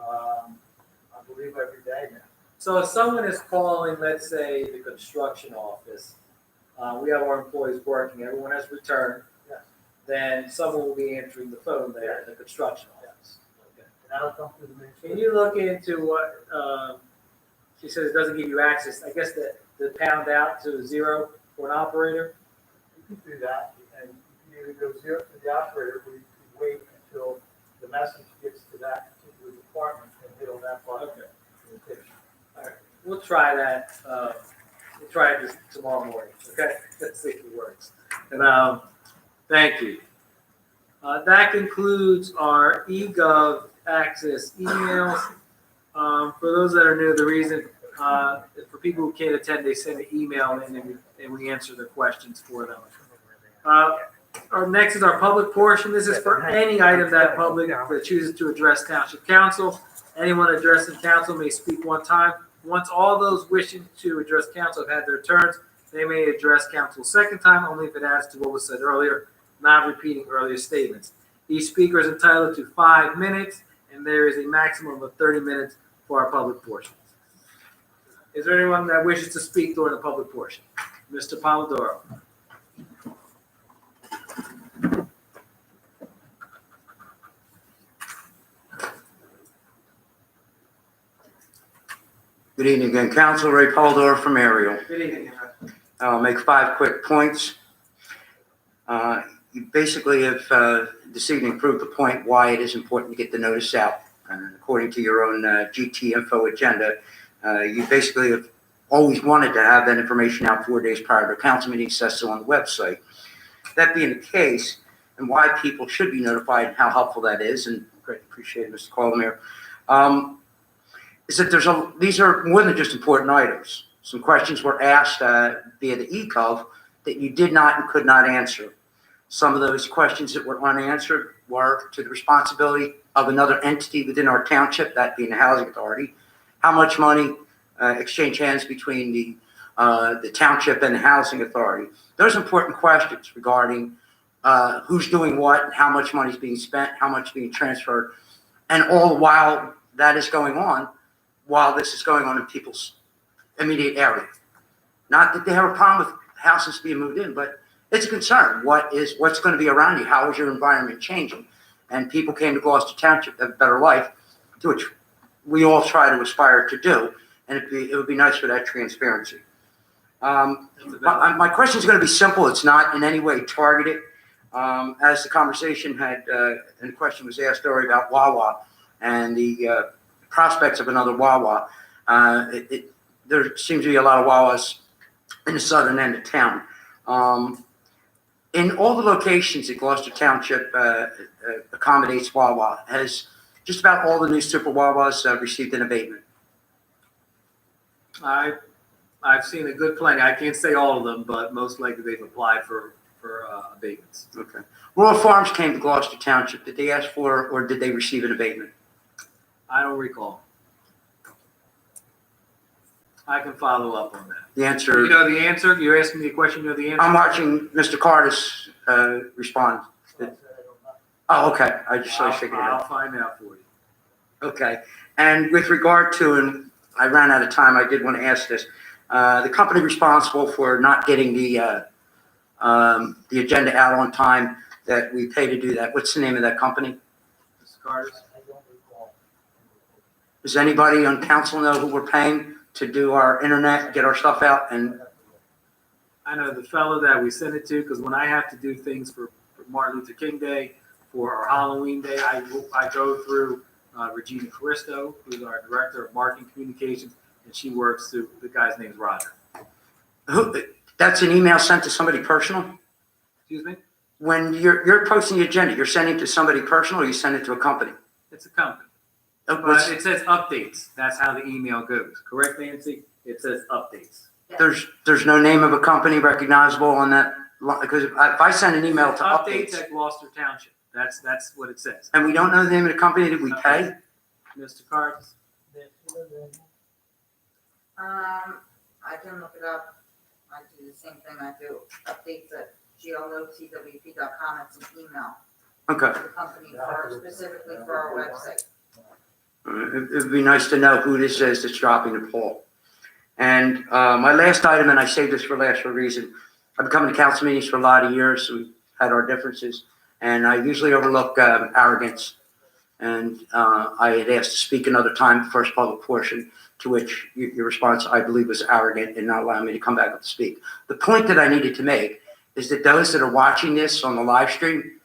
[SPEAKER 2] I believe every day now.
[SPEAKER 1] So if someone is calling, let's say, the construction office, we have our employees working, everyone has returned,
[SPEAKER 2] Yes.
[SPEAKER 1] then someone will be answering the phone there at the construction office. Okay.
[SPEAKER 2] And that'll come through the main.
[SPEAKER 1] Can you look into what, she says it doesn't give you access, I guess the pound out to 0 for an operator?
[SPEAKER 2] You can do that, and you can either go 0 to the operator, or you can wait until the message gets to that particular department and hit on that button.
[SPEAKER 1] Okay.
[SPEAKER 2] Communication.
[SPEAKER 1] All right, we'll try that. We'll try it this tomorrow morning. Okay, let's see if it works. And thank you. That concludes our eGov access emails. For those that are new, the reason for people who can't attend, they send an email in and we answer their questions for them. Our next is our public portion. This is for any item that public that chooses to address Township Council. Anyone addressing council may speak one time. Once all those wishing to address council have had their turns, they may address council a second time, only if it adds to what was said earlier, not repeating earlier statements. Each speaker is entitled to 5 minutes, and there is a maximum of 30 minutes for our public portion. Is there anyone that wishes to speak during the public portion? Mr. Pomodoro.
[SPEAKER 4] Good evening again, Council. Ray Poldor from Ariel.
[SPEAKER 1] Good evening.
[SPEAKER 4] I'll make 5 quick points. You basically have this evening proved the point why it is important to get the notice out. According to your own GT info agenda, you basically have always wanted to have that information out 4 days prior to a council meeting, says so on the website. That being the case, and why people should be notified and how helpful that is, and great, appreciate it, Mr. Colomere, is that these are more than just important items. Some questions were asked via the eCov that you did not and could not answer. Some of those questions that were unanswered were to the responsibility of another entity within our township, that being the Housing Authority. How much money exchange hands between the township and the Housing Authority? Those important questions regarding who's doing what, and how much money is being spent, how much is being transferred, and all while that is going on, while this is going on in people's immediate area. Not that they have a problem with houses being moved in, but it's a concern. What's going to be around you? How is your environment changing? And people came to Gloucester Township to have a better life, to which we all try to aspire to do. And it would be nice for that transparency. My question is going to be simple. It's not in any way targeted. As the conversation had, and the question was asked earlier about Wawa and the prospects of another Wawa, there seems to be a lot of Wawas in the southern end of town. In all the locations that Gloucester Township accommodates Wawa, has just about all the new super Wawas received an abatement?
[SPEAKER 1] I've seen a good plenty. I can't say all of them, but most likely they've applied for abatements.
[SPEAKER 4] Okay. Royal Farms came to Gloucester Township. Did they ask for, or did they receive an abatement?
[SPEAKER 1] I don't recall. I can follow up on that.
[SPEAKER 4] The answer.
[SPEAKER 1] You know the answer? You're asking me a question, you know the answer?
[SPEAKER 4] I'm watching Mr. Cardis respond. Oh, okay. I just figured it out.
[SPEAKER 1] I'll find out for you.
[SPEAKER 4] Okay. And with regard to, and I ran out of time, I did want to ask this. The company responsible for not getting the agenda out on time that we pay to do that, what's the name of that company?
[SPEAKER 1] Mr. Carter?
[SPEAKER 4] Does anybody on council know who we're paying to do our internet, get our stuff out? And
[SPEAKER 1] I know the fellow that we sent it to, because when I have to do things for Martin Luther King Day, for our Halloween Day, I go through Regina Caristo, who's our Director of Marketing Communications, and she works through, the guy's name's Roger.
[SPEAKER 4] that's an email sent to somebody personal?
[SPEAKER 1] Excuse me?
[SPEAKER 4] When you're posting the agenda, you're sending it to somebody personal, or you send it to a company?
[SPEAKER 1] It's a company.
[SPEAKER 4] What's-
[SPEAKER 1] But it says updates. That's how the email goes. Correct, Nancy? It says updates.
[SPEAKER 4] There's no name of a company recognizable on that, because if I send an email to
[SPEAKER 1] Updates
[SPEAKER 4] updates,
[SPEAKER 1] at Gloucester Township. That's what it says.
[SPEAKER 4] and we don't know the name of the company that we pay,
[SPEAKER 1] Mr. Cards?
[SPEAKER 3] I can look it up. I do the same thing. I do updates at glocwp.com. It's an email
[SPEAKER 4] okay.
[SPEAKER 3] to the company specifically for our website.
[SPEAKER 4] It'd be nice to know who this is that's dropping the ball. And my last item, and I saved this for last for a reason, I've been coming to council meetings for a lot of years, so we've had our differences, and I usually overlook arrogance. And I had asked to speak another time, the first public portion, to which your response, I believe, was arrogant and not allowing me to come back up to speak. The point that I needed to make is that those that are watching this on the live stream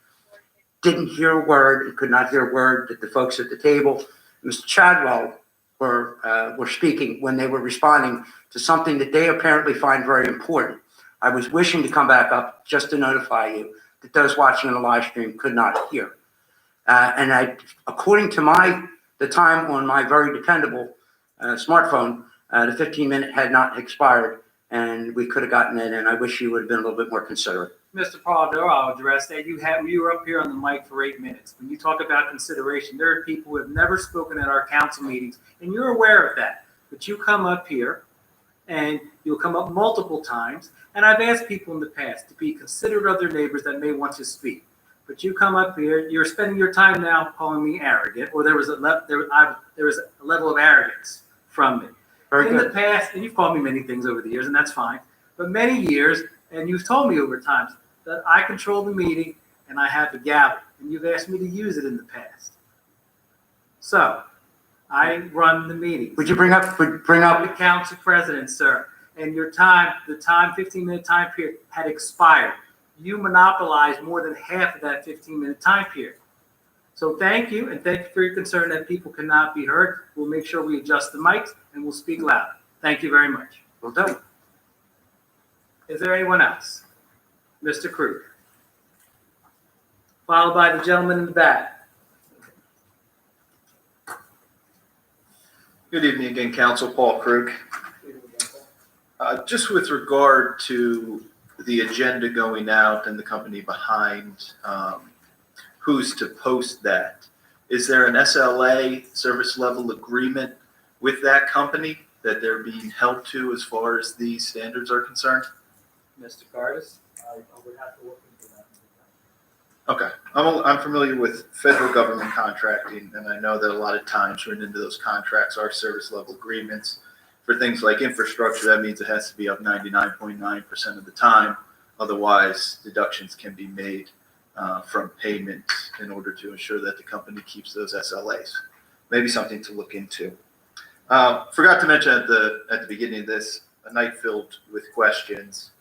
[SPEAKER 4] didn't hear a word and could not hear a word that the folks at the table, Mr. Chadwell, were speaking when they were responding to something that they apparently find very important. I was wishing to come back up just to notify you that those watching on the live stream could not hear. And according to the time on my very dependable smartphone, the 15-minute had not expired, and we could have gotten it, and I wish you would have been a little bit more considerate.
[SPEAKER 1] Mr. Polidoro, I'll address that. You were up here on the mic for 8 minutes. When you talk about consideration, there are people who have never spoken at our council meetings, and you're aware of that. But you come up here, and you'll come up multiple times, and I've asked people in the past to be considerate of their neighbors that may want to speak. But you come up here, you're spending your time now calling me arrogant, or there was a level of arrogance from me.
[SPEAKER 4] Very
[SPEAKER 1] In the
[SPEAKER 4] good.
[SPEAKER 1] past, and you've called me many things over the years, and that's fine, but many years, and you've told me over times that I control the meeting and I have the gavel, and you've asked me to use it in the past. So, I run the meeting.
[SPEAKER 4] Would you bring up
[SPEAKER 1] The council president, sir, and your time, the 15-minute time period had expired. You monopolized more than half of that 15-minute time period. So thank you, and thank you for your concern that people cannot be heard. We'll make sure we adjust the mics, and we'll speak loud. Thank you very much.
[SPEAKER 4] Well done.
[SPEAKER 1] Is there anyone else? Mr. Kruger. Followed by the gentleman in the back.
[SPEAKER 6] Good evening again, Council. Paul Krug. Just with regard to the agenda going out and the company behind, who's to post that, is there an SLA, service level agreement, with that company that they're being held to as far as these standards are concerned?
[SPEAKER 1] Mr. Cardis?
[SPEAKER 5] I would have to look into that.
[SPEAKER 6] Okay, I'm familiar with federal government contracting, and I know that a lot of times written into those contracts are service level agreements. For things like infrastructure, that means it has to be up 99.9% of the time. Otherwise, deductions can be made from payment in order to ensure that the company keeps those SLAs. Maybe something to look into. Forgot to mention at the beginning of this, a night filled with questions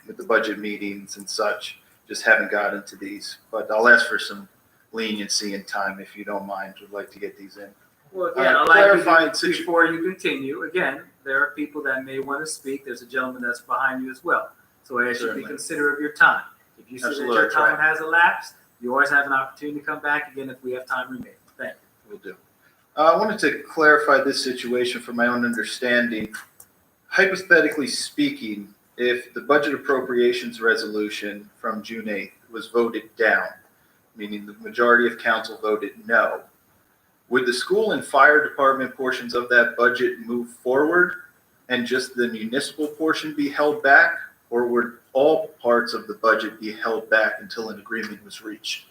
[SPEAKER 6] with the budget meetings and such. Just haven't got into these, but I'll ask for some leniency and time if you don't mind. Would like to get these in.
[SPEAKER 1] Well, again, I'd like
[SPEAKER 6] clarifying
[SPEAKER 1] you, before you continue, again, there are people that may want to speak. There's a gentleman that's behind you as well. So I ask you to be
[SPEAKER 6] Certainly.
[SPEAKER 1] considerate of your time. If you see that
[SPEAKER 6] Absolutely,
[SPEAKER 1] your
[SPEAKER 6] I try.
[SPEAKER 1] time has elapsed, you always have an opportunity to come back again if we have time remaining. Thank you.
[SPEAKER 6] Will do. I wanted to clarify this situation for my own understanding. Hypothetically speaking, if the budget appropriations resolution from June 8th was voted down, meaning the majority of council voted no, would the school and fire department portions of that budget move forward and just the municipal portion be held back? Or would all parts of the budget be held back until an agreement was reached?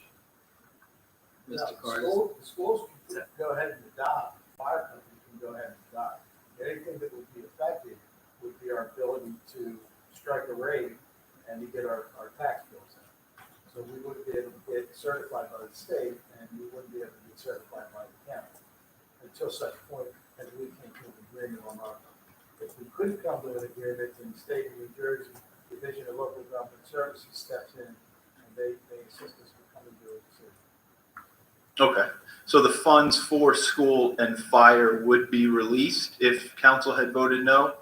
[SPEAKER 1] Mr. Carter.
[SPEAKER 2] The schools can go ahead and adopt, fire company can go ahead and adopt. Anything that would be affected would be our ability to strike a rate and to get our tax bills in. So we wouldn't be able to get certified by the state, and we wouldn't be able to get certified by the county until such point as we came to an agreement on our. If we couldn't come to an agreement, then the state of New Jersey Division of Local Government Services steps in and they assist us with coming to a decision.
[SPEAKER 6] Okay, so the funds for school and fire would be released if council had voted no?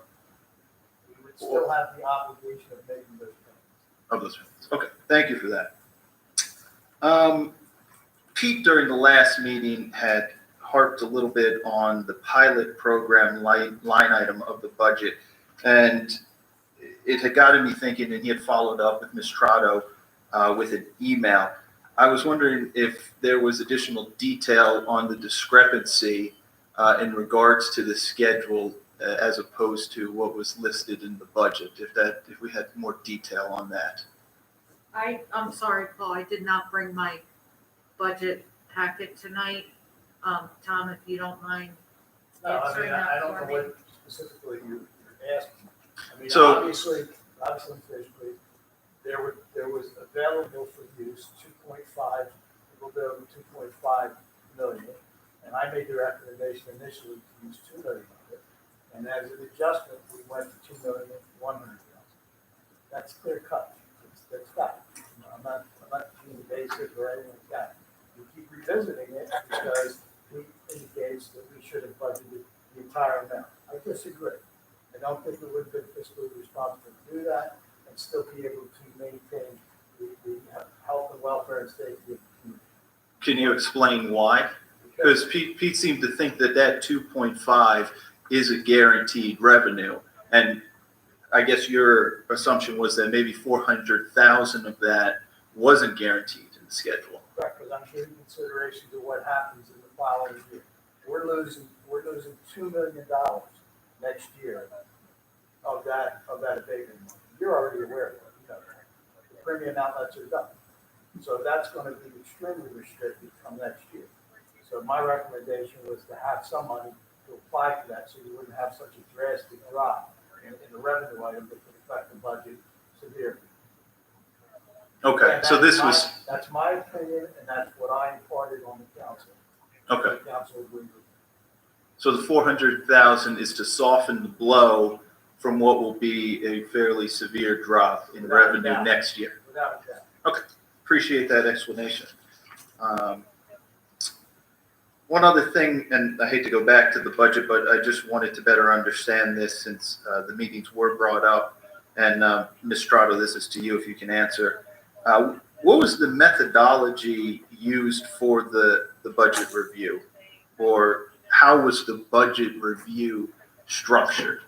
[SPEAKER 2] We would still have the obligation of making those payments.
[SPEAKER 6] Of those funds. Okay, thank you for that. Pete, during the last meeting, had harped a little bit on the pilot program line item of the budget. And it had gotten me thinking, and he had followed up with Ms. Trotto with an email. I was wondering if there was additional detail on the discrepancy in regards to the schedule as opposed to what was listed in the budget, if we had more detail on that.
[SPEAKER 10] I'm sorry, Paul, I did not bring my budget packet tonight. Tom, if you don't mind answering
[SPEAKER 2] I
[SPEAKER 10] that
[SPEAKER 2] don't
[SPEAKER 10] for
[SPEAKER 2] know
[SPEAKER 10] me.
[SPEAKER 2] what specifically you're asking. I mean,
[SPEAKER 6] So-
[SPEAKER 2] obviously, physically, there was available for use 2.5, a little bit over 2.5 million. And I made the recommendation initially to use 2 million of it. And as an adjustment, we went to 2,100,000. That's clear cut. That's fact. I'm not being basic or anything like that. We keep revisiting it because we indicates that we should have budgeted the entire amount. I disagree. I don't think it would have been fiscally responsible to do that and still be able to maintain the health and welfare and safety of the community.
[SPEAKER 6] Can you explain why? Because Pete seemed to think that 2.5 is a guaranteed revenue. And I guess your assumption was that maybe 400,000 of that wasn't guaranteed in the schedule.
[SPEAKER 2] Correct, because I'm giving consideration to what happens in the following year. We're losing $2 million next year of that abatement money. You're already aware of it, you know that. The premium outlets are done. So that's going to be extremely restricted come next year. So my recommendation was to have some money to apply to that, so you wouldn't have such a drastic drop in the revenue item that could affect the budget severely.
[SPEAKER 6] Okay,
[SPEAKER 2] And
[SPEAKER 6] so
[SPEAKER 2] that's my opinion, and that's what I imparted on the council.
[SPEAKER 6] okay.
[SPEAKER 2] The council agreed with me.
[SPEAKER 6] So the 400,000 is to soften the blow from what will be a fairly severe drop in
[SPEAKER 2] Without a
[SPEAKER 6] revenue
[SPEAKER 2] doubt.
[SPEAKER 6] next year.
[SPEAKER 2] Without a doubt.
[SPEAKER 6] Appreciate that explanation. One other thing, and I hate to go back to the budget, but I just wanted to better understand this since the meetings were brought up. And Ms. Strato, this is to you if you can answer. What was the methodology used for the budget review? Or how was the budget review structured?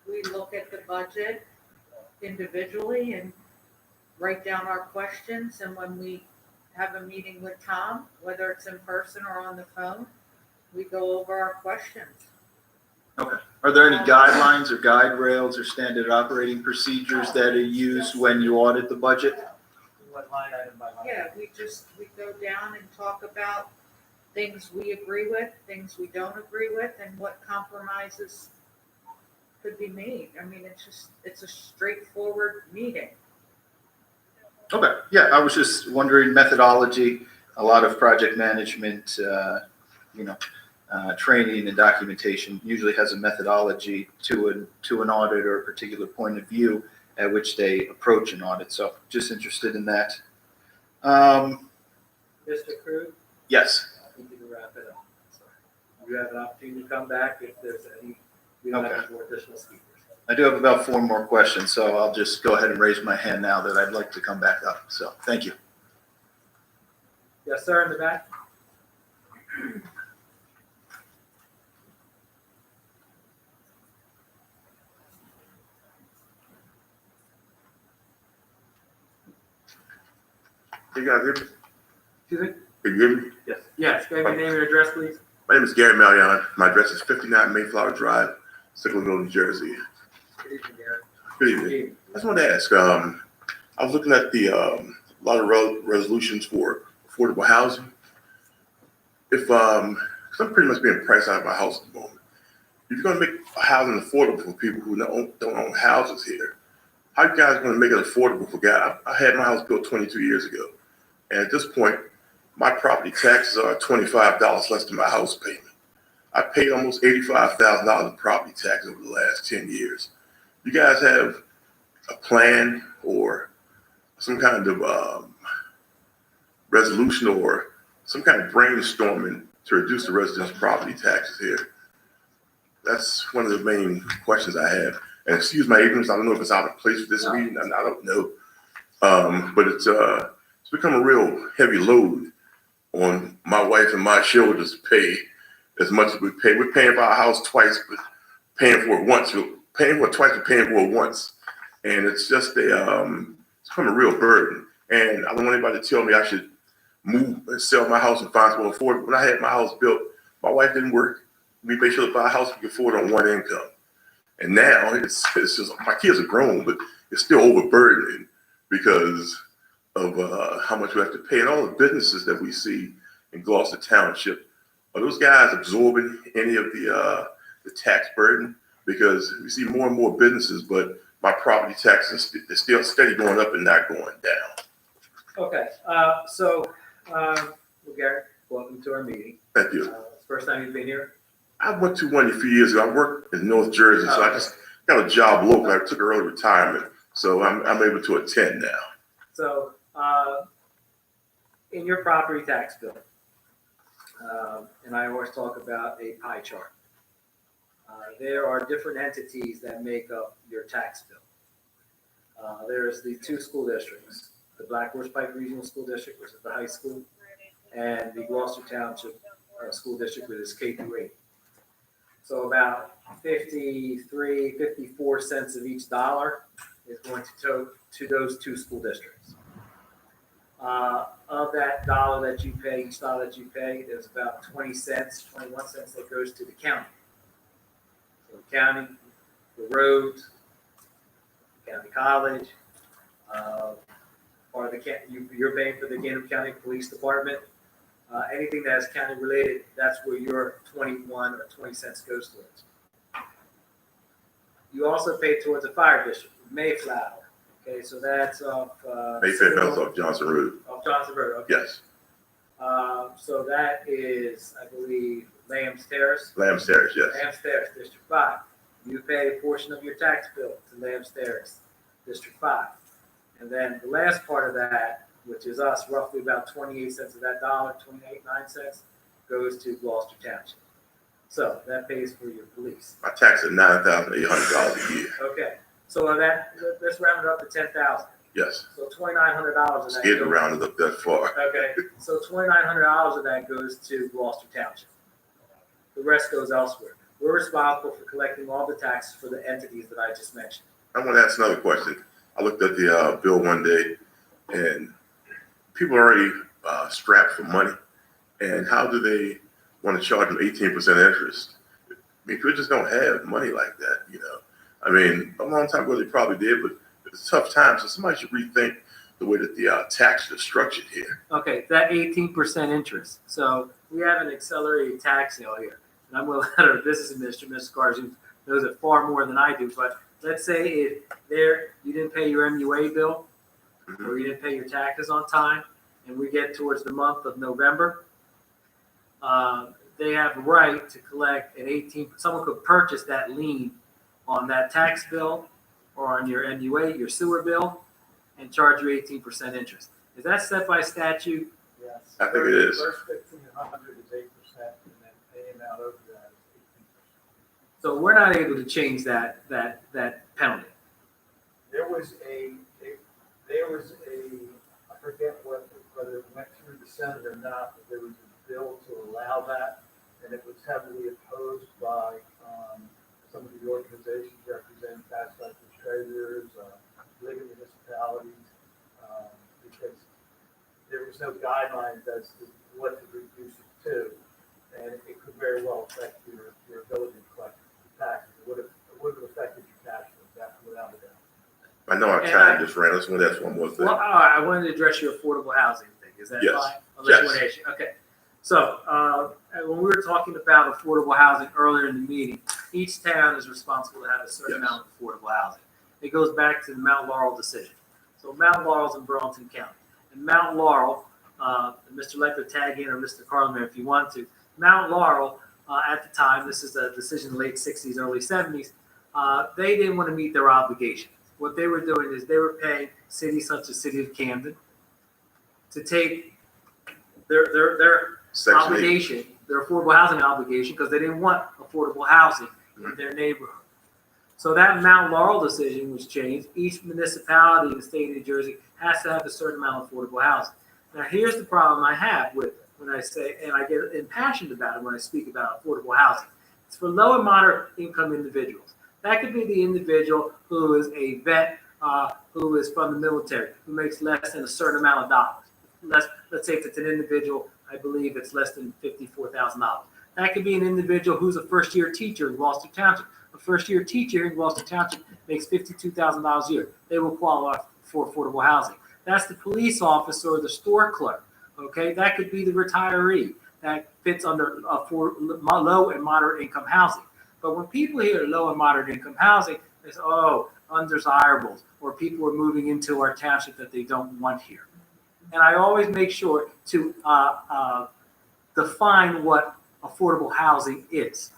[SPEAKER 10] We look at the budget individually and write down our questions, and when we have a meeting with Tom, whether it's in person or on the phone, we go over our questions.
[SPEAKER 6] Are there any guidelines or guide rails or standard operating procedures that are used when you audit the budget?
[SPEAKER 2] We went line item by line.
[SPEAKER 10] Yeah, we go down and talk about things we agree with, things we don't agree with, and what compromises could be made. I mean, it's a straightforward meeting.
[SPEAKER 6] Okay, yeah, I was just wondering methodology. A lot of project management, training and documentation usually has a methodology to an audit or a particular point of view at which they approach an audit. So just interested in that.
[SPEAKER 1] Mr. Krug,
[SPEAKER 6] Yes.
[SPEAKER 1] I need you to wrap it up. Sorry. you have an opportunity to come back if there's any, we don't have
[SPEAKER 6] Okay.
[SPEAKER 1] any more additional speakers.
[SPEAKER 6] I do have about 4 more questions, so I'll just go ahead and raise my hand now that I'd like to come back up. So, thank you.
[SPEAKER 1] Yes, sir, in the back?
[SPEAKER 12] You guys hear me?
[SPEAKER 1] Excuse me?
[SPEAKER 12] Can you hear me?
[SPEAKER 1] Yes. Yes, give me your name and address, please.
[SPEAKER 12] My name is Gary Marion. My address is 59 Mayflower Drive, Sicklerville, New Jersey.
[SPEAKER 1] Good evening, Gary.
[SPEAKER 12] Good evening. I just wanted to ask, I was looking at the, a lot of resolutions for affordable housing. If, 'cause I'm pretty much being priced out of my house at the moment. If you're gonna make housing affordable for people who don't own houses here, how you guys gonna make it affordable for guys? I had my house built 22 years ago. And at this point, my property taxes are $25 less than my house payment. I paid almost $85,000 in property tax over the last 10 years. You guys have a plan or some kind of resolution or some kind of brainstorming to reduce the residents' property taxes here? That's one of the main questions I have. And excuse my ignorance, I don't know if it's out of place for this meeting, I don't know. But it's become a real heavy load on my wife and my shoulders to pay as much as we pay. We're paying for our house twice, but paying for it once. We're paying for it twice, but paying for it once. And it's just it's become a real burden. And I don't want anybody to tell me I should move and sell my house and find someone to afford it. When I had my house built, my wife didn't work. We made sure to buy a house we could afford on one income. And now it's just, my kids are grown, but it's still overburdening because of how much we have to pay. And all the businesses that we see in Gloucester Township, are those guys absorbing any of the tax burden? Because we see more and more businesses, but my property taxes is still steady going up and not going down.
[SPEAKER 1] Okay, well, Gary, welcome to our meeting.
[SPEAKER 12] Thank you.
[SPEAKER 1] It's the first time you've been here?
[SPEAKER 12] I went to one a few years ago. I worked in North Jersey, so I just got a job local. I took early retirement, so I'm able to attend now.
[SPEAKER 1] So, in your property tax bill, and I always talk about a pie chart, there are different entities that make up your tax bill. There's the 2 school districts, the Black Horse Pike Regional School District, which is the high school, and the Gloucester Township School District, which is K through 8. So about 53, 54 cents of each dollar is going to those 2 school districts. Of that dollar that you pay, each dollar that you pay, there's about 20 cents, 21 cents that goes to the county. So the county, the roads, county college, or you're paying for the Gannett County Police Department. Anything that is county related, that's where your 21 or 20 cents goes towards. You also pay towards a fire district, Mayflower. Okay, so that's off.
[SPEAKER 12] Mayfair Fells off Johnson Road.
[SPEAKER 1] Off Johnson Road, okay.
[SPEAKER 12] Yes,
[SPEAKER 1] So that is, I believe, Lamb's Terrace.
[SPEAKER 12] Lamb's Terrace, yes.
[SPEAKER 1] Lamb's Terrace, District 5. You pay a portion of your tax bill to Lamb's Terrace, District 5. And then the last part of that, which is us, roughly about 28 cents of that dollar, 9 cents, goes to Gloucester Township. So that pays for your police.
[SPEAKER 12] My tax is $9,800 a year.
[SPEAKER 1] Okay, so let's round it up to 10,000.
[SPEAKER 12] Yes,
[SPEAKER 1] So $2,900 of that.
[SPEAKER 12] scared to round it up that far.
[SPEAKER 1] Okay, so $2,900 of that goes to Gloucester Township. The rest goes elsewhere. We're responsible for collecting all the taxes for the entities that I just mentioned.
[SPEAKER 12] I want to ask another question. I looked at the bill one day, and people are already strapped for money. And how do they want to charge them 18% interest? I mean, people just don't have money like that, you know. I mean, a long time ago they probably did, but it's a tough time. So somebody should rethink the way that the taxes are structured here.
[SPEAKER 1] Okay, that 18% interest. So we have an accelerated tax sale here. And I'm going to let our business administrator, Ms. Garza, knows it far more than I do. But let's say if you didn't pay your MUA bill, or you didn't pay your taxes on time, and we get towards the month of November, they have a right to collect an 18%. Someone could purchase that lien on that tax bill or on your MUA, your sewer bill, and charge you 18% interest. Is that set by statute?
[SPEAKER 5] Yes.
[SPEAKER 12] I think it is.
[SPEAKER 5] First 1,500 is 8%, and then paying out over the
[SPEAKER 1] So we're not able to change that penalty.
[SPEAKER 2] There was a, I forget whether it went through the Senate or not, but there was a bill to allow that, and it was heavily opposed by, some of the organizations representing tax collectors, treasurers, league of municipalities, because there was no guidelines as to what to reduce it to, and it could very well affect your ability to collect taxes. It would have affected your cash flow, without a doubt.
[SPEAKER 12] I know our
[SPEAKER 1] And
[SPEAKER 12] time just ran. I just want to ask one more thing.
[SPEAKER 1] Well, I wanted to address your affordable housing thing. Is that
[SPEAKER 12] Yes.
[SPEAKER 1] fine? Unless you
[SPEAKER 12] Yes.
[SPEAKER 1] want to issue. Okay. So, when we were talking about affordable housing earlier in the meeting, each town is responsible to have a certain
[SPEAKER 12] Yes.
[SPEAKER 1] amount of affordable housing. It goes back to the Mount Laurel decision. So Mount Laurel's in Burlington County. And Mount Laurel, Mr. Lecter tag in or Mr. Carlman if you want to. Mount Laurel, at the time, this is a decision in the late 60s, early 70s, they didn't want to meet their obligation. What they were doing is they were paying cities such as City of Camden to take their
[SPEAKER 12] Section 8.
[SPEAKER 1] obligation, their affordable housing obligation, because they didn't want affordable housing in their neighborhood. So that Mount Laurel decision was changed. Each municipality in the state of New Jersey has to have a certain amount of affordable housing. Now, here's the problem I have with it when I say, and I get impassioned about it when I speak about affordable housing. It's for low and moderate income individuals. That could be the individual who is a vet, who is from the military, who makes less than a certain amount of dollars. Let's say if it's an individual, I believe it's less than $54,000. That could be an individual who's a first-year teacher in Gloucester Township. A first-year teacher in Gloucester Township makes $52,000 a year. They will qualify for affordable housing. That's the police officer or the store clerk. Okay, that could be the retiree that fits under for low and moderate income housing. But when people hear low and moderate income housing, they say, "Oh, undesirables," or people are moving into our township that they don't want here. And I always make sure to define what affordable housing is.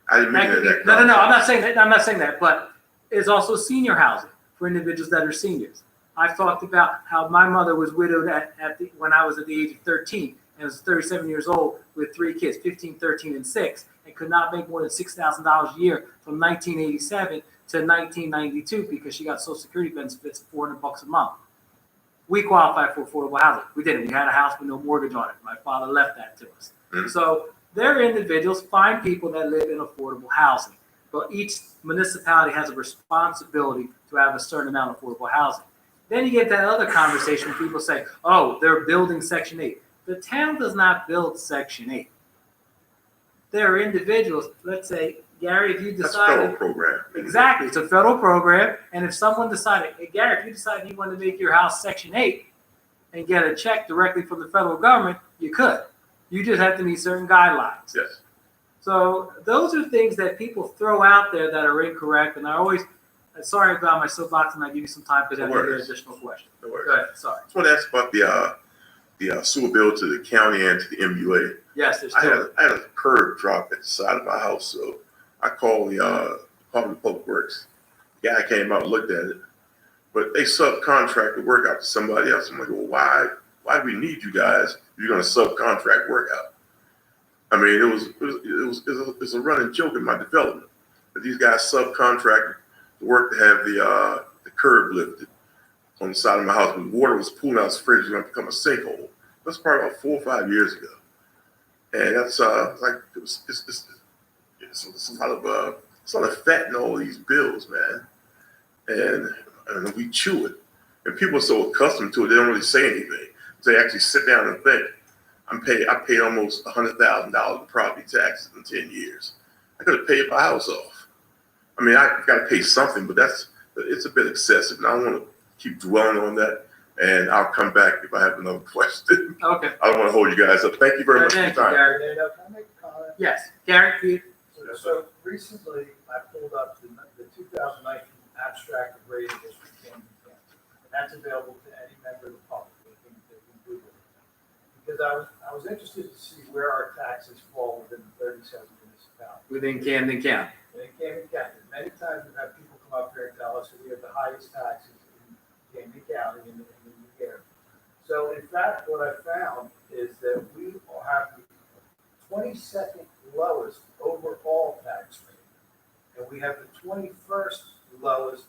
[SPEAKER 12] I didn't mean
[SPEAKER 1] That could
[SPEAKER 12] that.
[SPEAKER 1] be- no, I'm not saying that. I'm not saying that. But it's also senior housing for individuals that are seniors. I've talked about how my mother was widowed when I was at the age of 13 and was 37 years old with 3 kids, 15, 13, and 6, and could not make more than $6,000 a year from 1987 to 1992 because she got Social Security benefits of $400 a month. We qualified for affordable housing. We didn't. We had a house with no mortgage on it. My father left that to us.
[SPEAKER 12] Mm-hmm.
[SPEAKER 1] So they're individuals, fine people that live in affordable housing. But each municipality has a responsibility to have a certain amount of affordable housing. Then you get that other conversation where people say, "Oh, they're building Section 8. The town does not build Section 8. There are individuals, let's say, Gary, if you
[SPEAKER 12] That's a federal
[SPEAKER 1] decided,
[SPEAKER 12] program.
[SPEAKER 1] exactly, it's a federal program, and if someone decided, hey, Gary, if you decided you wanted to make your house Section 8 and get a check directly from the federal government, you could. You just have to meet certain guidelines.
[SPEAKER 12] Yes.
[SPEAKER 1] So those are things that people throw out there that are incorrect, and I always, sorry about my soapbox, and I give you some time because I
[SPEAKER 12] No
[SPEAKER 1] have
[SPEAKER 12] worries.
[SPEAKER 1] additional questions.
[SPEAKER 12] No worries.
[SPEAKER 1] Go ahead, sorry.
[SPEAKER 12] I just want to ask about the sewer bill to the county and to the MUA.
[SPEAKER 1] Yes, there's
[SPEAKER 12] I had
[SPEAKER 1] two.
[SPEAKER 12] a curb drop at the side of my house, so I called the Department of Public Works. The guy came out and looked at it, but they subcontracted work out to somebody else. I'm like, well, why do we need you guys if you're going to subcontract work out? I mean, it was a running joke in my development that these guys subcontracted the work to have the curb lifted on the side of my house. When water was pooling out the fridge, it was going to become a sinkhole. That's probably about 4 or 5 years ago. And that's like it's a lot of fat in all these bills, man. And we chew it. And people are so accustomed to it, they don't really say anything. They actually sit down and think. I paid almost $100,000 in property taxes in 10 years. I could have paid my house off. I mean, I've got to pay something, but it's a bit excessive. And I don't want to keep dwelling on that. And I'll come back if I have another question.
[SPEAKER 1] Okay.
[SPEAKER 12] I don't want to hold you guys up. Thank you very much for your
[SPEAKER 1] Thank you,
[SPEAKER 12] time.
[SPEAKER 1] Gary.
[SPEAKER 2] Can I make a comment?
[SPEAKER 1] Yes, Gary, Pete?
[SPEAKER 2] So recently, I pulled up the 2019 abstract of rating district Camden County. And that's available to any member of the public. They can Google it. Because I was interested to see where our taxes fall within the 37 municipalities.
[SPEAKER 1] Within Camden County.
[SPEAKER 2] And in Camden County, many times we've had people come up here and tell us that we have the highest taxes in Camden County in the year. So in fact, what I found is that we have the 22nd lowest overall tax rate and we have the 21st lowest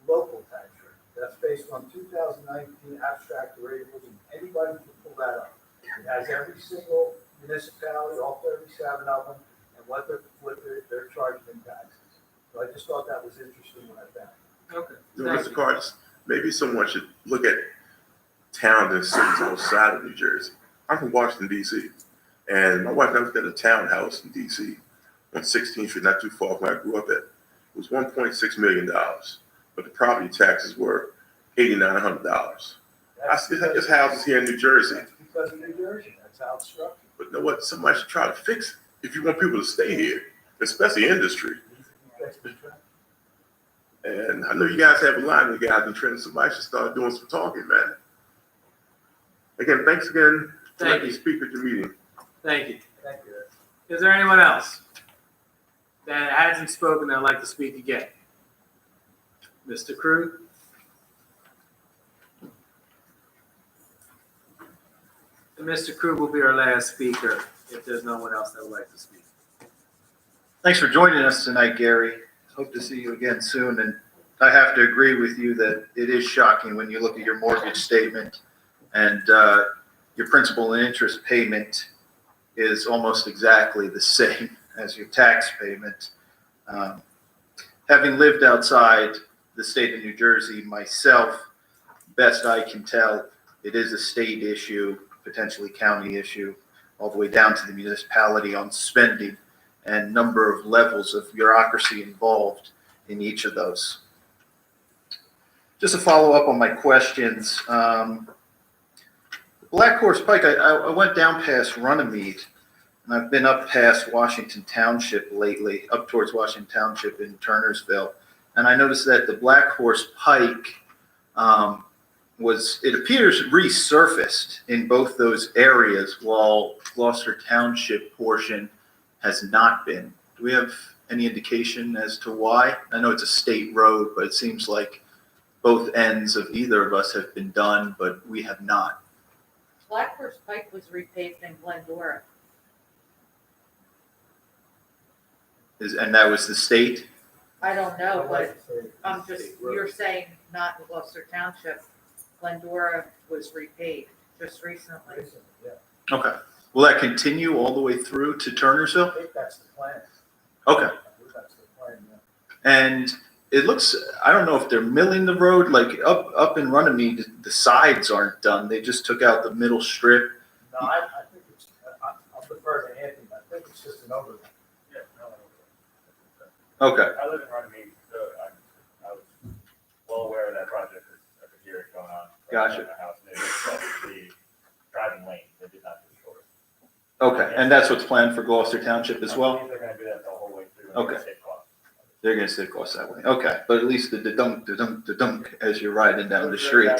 [SPEAKER 2] local tax rate. That's based on 2019 abstract variables, and anybody can pull that up. It has every single municipality, all 37 of them, and what they're charging in taxes. So I just thought that was interesting when I found it.
[SPEAKER 1] Okay.
[SPEAKER 12] You know,
[SPEAKER 1] Thank
[SPEAKER 12] Mr.
[SPEAKER 1] you.
[SPEAKER 12] Cardis, maybe someone should look at towns and cities outside of New Jersey. I'm from Washington, D.C., and my wife never got a townhouse in D.C. on 16th Street, not too far from where I grew up at. It was $1.6 million, but the property taxes were $8,900. I see there's houses here in New Jersey,
[SPEAKER 2] That's because of New Jersey. That's how it's structured.
[SPEAKER 12] but you know what? Somebody should try to fix it if you want people to stay here, especially industry. And I know you guys have a line of guys in Trenton. Somebody should start doing some talking, man. Again, thanks again for
[SPEAKER 1] Thank
[SPEAKER 12] letting me
[SPEAKER 1] you.
[SPEAKER 12] speak at your meeting.
[SPEAKER 1] Thank you.
[SPEAKER 2] Thank you.
[SPEAKER 1] Is there anyone else that hasn't spoken that'd like to speak again? Mr. Crew? And Mr. Crew will be our last speaker if there's no one else that would like to speak.
[SPEAKER 6] Thanks for joining us tonight, Gary. Hope to see you again soon. And I have to agree with you that it is shocking when you look at your mortgage statement and your principal and interest payment is almost exactly the same as your tax payment. Having lived outside the state of New Jersey myself, best I can tell, it is a state issue, potentially county issue, all the way down to the municipality on spending and number of levels of bureaucracy involved in each of those. Just to follow up on my questions, Black Horse Pike, I went down past Runnymede, and I've been up past Washington Township lately, up towards Washington Township in Turnersville, and I noticed that the Black Horse Pike it appears resurfaced in both those areas, while Gloucester Township portion has not been. Do we have any indication as to why? I know it's a state road, but it seems like both ends of either of us have been done, but we have not.
[SPEAKER 10] Black Horse Pike was repaved in Glendora.
[SPEAKER 6] And that was the state?
[SPEAKER 10] I don't know, but I'm just,
[SPEAKER 2] State road.
[SPEAKER 10] you're saying not in Gloucester Township. Glendora was repaved just recently.
[SPEAKER 2] Yeah,
[SPEAKER 6] Okay. Will that continue all the way through to
[SPEAKER 2] I
[SPEAKER 6] Turnersville?
[SPEAKER 2] think that's the plan.
[SPEAKER 6] Okay.
[SPEAKER 2] I believe that's the plan, yeah.
[SPEAKER 6] And it looks, I don't know if they're milling the road, like up in Runnymede, the sides aren't done. They just took out the middle strip.
[SPEAKER 2] No, I think it's, I'll defer to Anthony, I think it's just an overlay.
[SPEAKER 13] Yeah, no,
[SPEAKER 6] Okay.
[SPEAKER 13] I live in Runnymede, so I was well aware of that project. I could hear it going on.
[SPEAKER 6] Gotcha.
[SPEAKER 13] My house, they just the driving lane, they did not do the short.
[SPEAKER 6] Okay. And that's what's planned for Gloucester Township as
[SPEAKER 13] I
[SPEAKER 6] well?
[SPEAKER 13] believe they're gonna do that the whole way through.
[SPEAKER 6] Okay.
[SPEAKER 13] and save costs.
[SPEAKER 6] They're going to sit across that way. Okay. But at least the dunk as you're riding down the street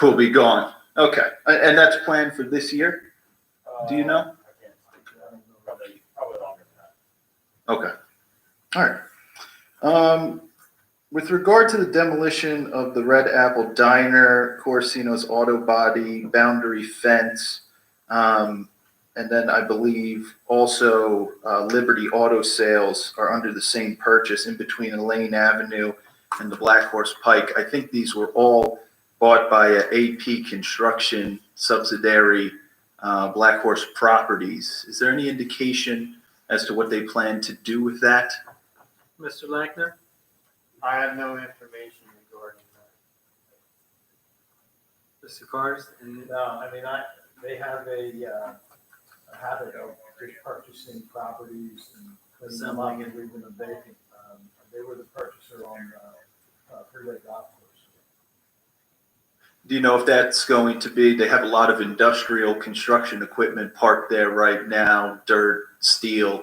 [SPEAKER 6] will be gone. Okay. And that's planned for this year? Do you know?
[SPEAKER 13] I can't speak to that. Probably longer than that.
[SPEAKER 6] Okay. All right. With regard to the demolition of the Red Apple Diner, Corsino's Auto Body, Boundary Fence, and then I believe also Liberty Auto Sales are under the same purchase in between Elaine Avenue and the Black Horse Pike. I think these were all bought by AP Construction subsidiary Black Horse Properties. Is there any indication as to what they plan to do with that?
[SPEAKER 1] Mr. Lackner?
[SPEAKER 8] I have no information regarding that.
[SPEAKER 1] Mr. Cars? And
[SPEAKER 2] No, I mean, they have a habit of just purchasing properties and cleaning them up and leaving them vacant. They were the purchaser on Freeway Golf Course.
[SPEAKER 6] Do you know if that's going to be, they have a lot of industrial construction equipment parked there right now, dirt, steel.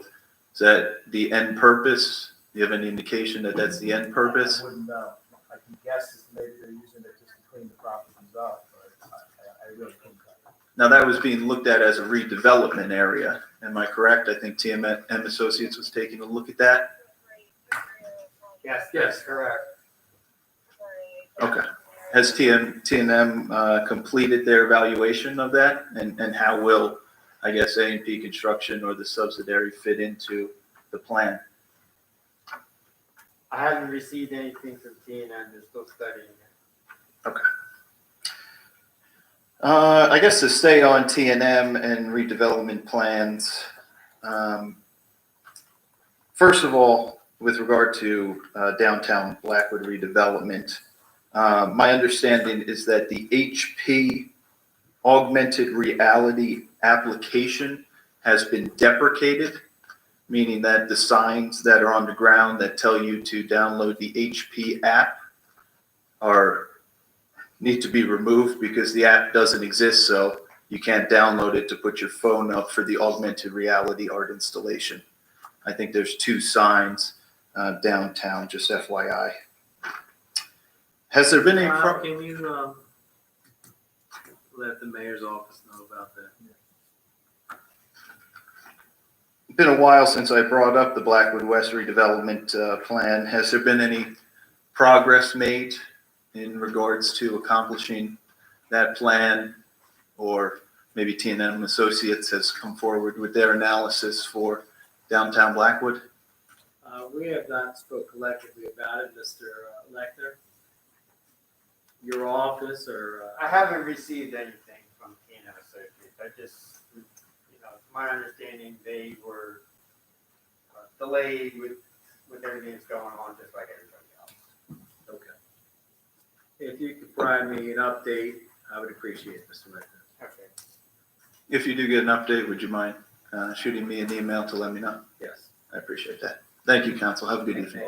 [SPEAKER 6] Is that the end purpose? Do you have any indication that that's the end purpose?
[SPEAKER 2] I wouldn't know. I can guess that maybe they're using it just to clean the properties up, but I really couldn't tell you.
[SPEAKER 6] Now, that was being looked at as a redevelopment area. Am I correct? I think TMM Associates was taking a look at that.
[SPEAKER 8] Yes,
[SPEAKER 1] Yes.
[SPEAKER 8] that's correct.
[SPEAKER 6] Okay. Has TNM completed their evaluation of that? And how will, I guess, A&P Construction or the subsidiary fit into the plan?
[SPEAKER 8] I haven't received anything from T&M, they're still studying it.
[SPEAKER 6] I guess to stay on T&M and redevelopment plans, first of all, with regard to downtown Blackwood redevelopment, my understanding is that the HP augmented reality application has been deprecated, meaning that the signs that are on the ground that tell you to download the HP app need to be removed because the app doesn't exist, so you can't download it to put your phone up for the augmented reality art installation. I think there's 2 signs downtown, just FYI. Has there been any
[SPEAKER 1] Can you let the mayor's office know about that?
[SPEAKER 6] It's been a while since I brought up the Blackwood West redevelopment plan. Has there been any progress made in regards to accomplishing that plan? Or maybe T&M Associates has come forward with their analysis for downtown Blackwood?
[SPEAKER 1] We have not spoke collectively about it, Mr. Lechner. Your office or?
[SPEAKER 8] I haven't received anything from T&M Associates. I just, my understanding, they were delayed with everything that's going on, just like everybody else.
[SPEAKER 1] Okay. If you could provide me an update, I would appreciate it, Mr. Lechner.
[SPEAKER 8] Okay.
[SPEAKER 6] If you do get an update, would you mind shooting me an email to let me know?
[SPEAKER 1] Yes.
[SPEAKER 6] I appreciate that. Thank you, council. Have a good evening.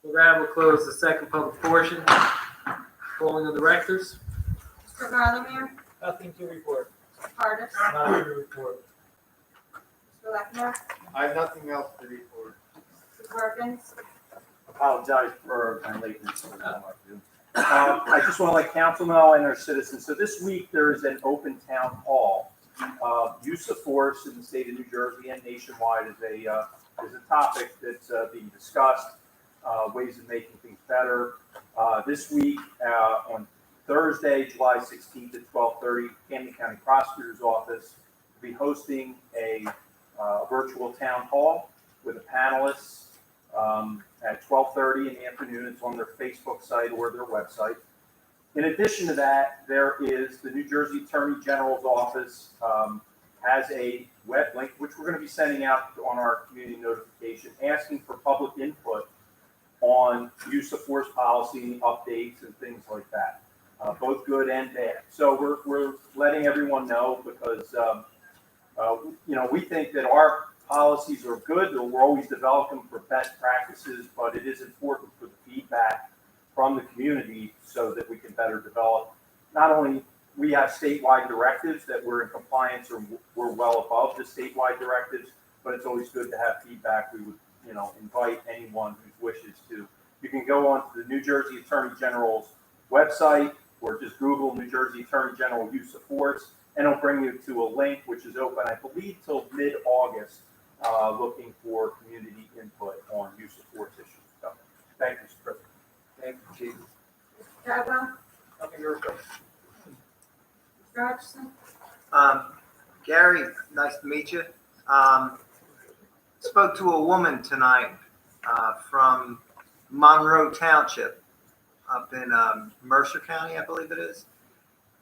[SPEAKER 1] With that, we'll close the second public portion. Calling of the directors.
[SPEAKER 3] Mr. Garlemire,
[SPEAKER 5] Nothing to report.
[SPEAKER 3] Mr. Carter,
[SPEAKER 5] Nothing to report.
[SPEAKER 3] Mr. Lechner,
[SPEAKER 8] I have nothing else to report.
[SPEAKER 3] Mr. Perkins,
[SPEAKER 9] Apologize for my lateness. I just want to let council know and our citizens, so this week there is an open town hall. Use of force in the state of New Jersey and nationwide is a topic that's being discussed, ways of making things better. This week, on Thursday, July 16th at 12:30, Camden County Prosecutor's Office will be hosting a virtual town hall with the panelists at 12:30 in the afternoon. It's on their Facebook site or their website. In addition to that, there is the New Jersey Attorney General's Office has a web link, which we're going to be sending out on our community notification, asking for public input on use of force policy updates and things like that, both good and bad. So we're letting everyone know because we think that our policies are good. We're always developing for best practices, but it is important for the feedback from the community so that we can better develop. Not only we have statewide directives that we're in compliance or we're well above the statewide directives, but it's always good to have feedback. We would, invite anyone who wishes to. You can go on to the New Jersey Attorney General's website or just Google New Jersey Attorney General use of force, and it'll bring you to a link which is open, I believe, till mid-August, looking for community input on use of force issues. So, thank you, Mr. President.
[SPEAKER 1] Thank you, Chief.
[SPEAKER 3] Mr. Chadwell,
[SPEAKER 9] Nothing to report.
[SPEAKER 3] Mr. Hutchison,
[SPEAKER 14] Gary, nice to meet you. Spoke to a woman tonight from Monroe Township up in Mercer County, I believe it is.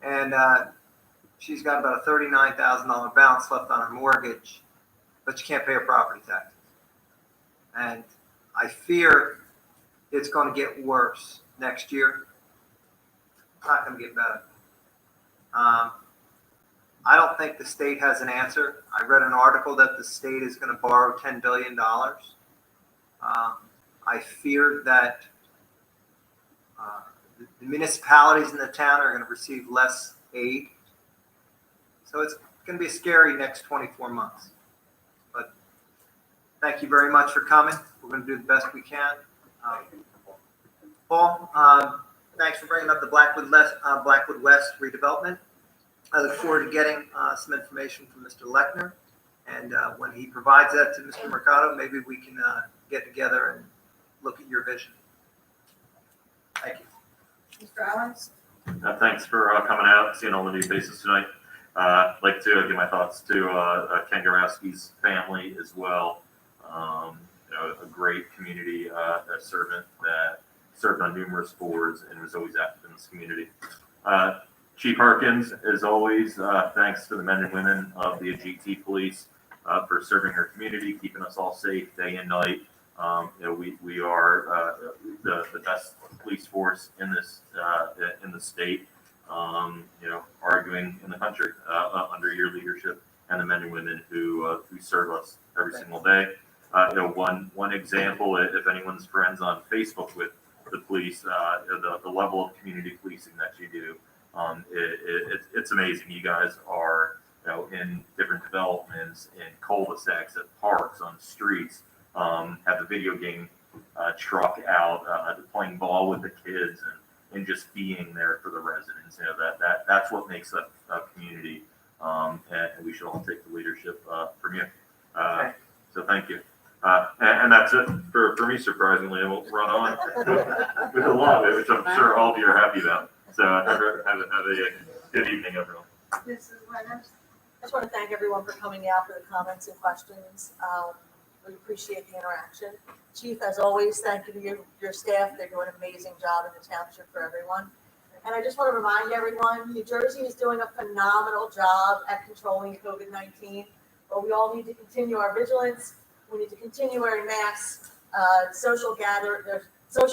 [SPEAKER 14] And she's got about a $39,000 balance left on her mortgage, but she can't pay her property taxes. And I fear it's going to get worse next year. It's not going to get better. I don't think the state has an answer. I read an article that the state is going to borrow $10 billion. I fear that the municipalities in the town are going to receive less aid. So it's going to be a scary next 24 months. But thank you very much for coming. We're going to do the best we can. Paul, thanks for bringing up the Blackwood West redevelopment. I look forward to getting some information from Mr. Lechner. And when he provides that to Mr. Mercado, maybe we can get together and look at your vision. Thank you.
[SPEAKER 3] Mr. Owens,
[SPEAKER 11] Thanks for coming out and seeing all the new faces tonight. I'd like to give my thoughts to Ken Garowski's family as well. a great community servant that served on numerous boards and was always active in this community. Chief Harkins, as always, thanks to the men and women of the GT Police for serving our community, keeping us all safe day and night. We are the best police force in the state. Arguing in the country under your leadership and the men and women who serve us every single day. One example, if anyone's friends on Facebook with the police, the level of community policing that you do, it's amazing. You guys are, in different developments, in cul-de-sacs, at parks, on streets, have the video game truck out, playing ball with the kids, and just being there for the residents. That's what makes a community, and we should all take the leadership from you. So thank you. And that's it for me, surprisingly. We'll run on with a lot of it, which I'm sure all of you are happy about. So have a good evening, everyone.
[SPEAKER 15] Mrs. Winters, I just want to thank everyone for coming out for the comments and questions. We appreciate the interaction. Chief, as always, thank you to your staff. They're doing an amazing job in the township for everyone. And I just want to remind everyone, New Jersey is doing a phenomenal job at controlling COVID-19, but we all need to continue our vigilance. We need to continue wearing masks, social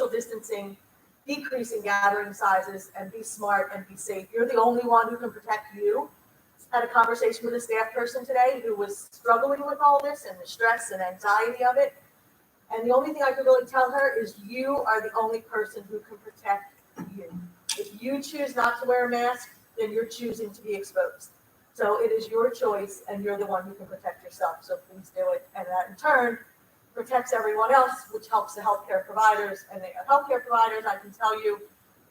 [SPEAKER 15] distancing, decreasing gathering sizes, and be smart and be safe. You're the only one who can protect you. I had a conversation with a staff person today who was struggling with all this and the stress and anxiety of it. And the only thing I could really tell her is you are the only person who can protect you. If you choose not to wear a mask, then you're choosing to be exposed. So it is your choice, and you're the one who can protect yourself. So please do it. And that in turn protects everyone else, which helps the healthcare providers. And the healthcare providers, I can tell you,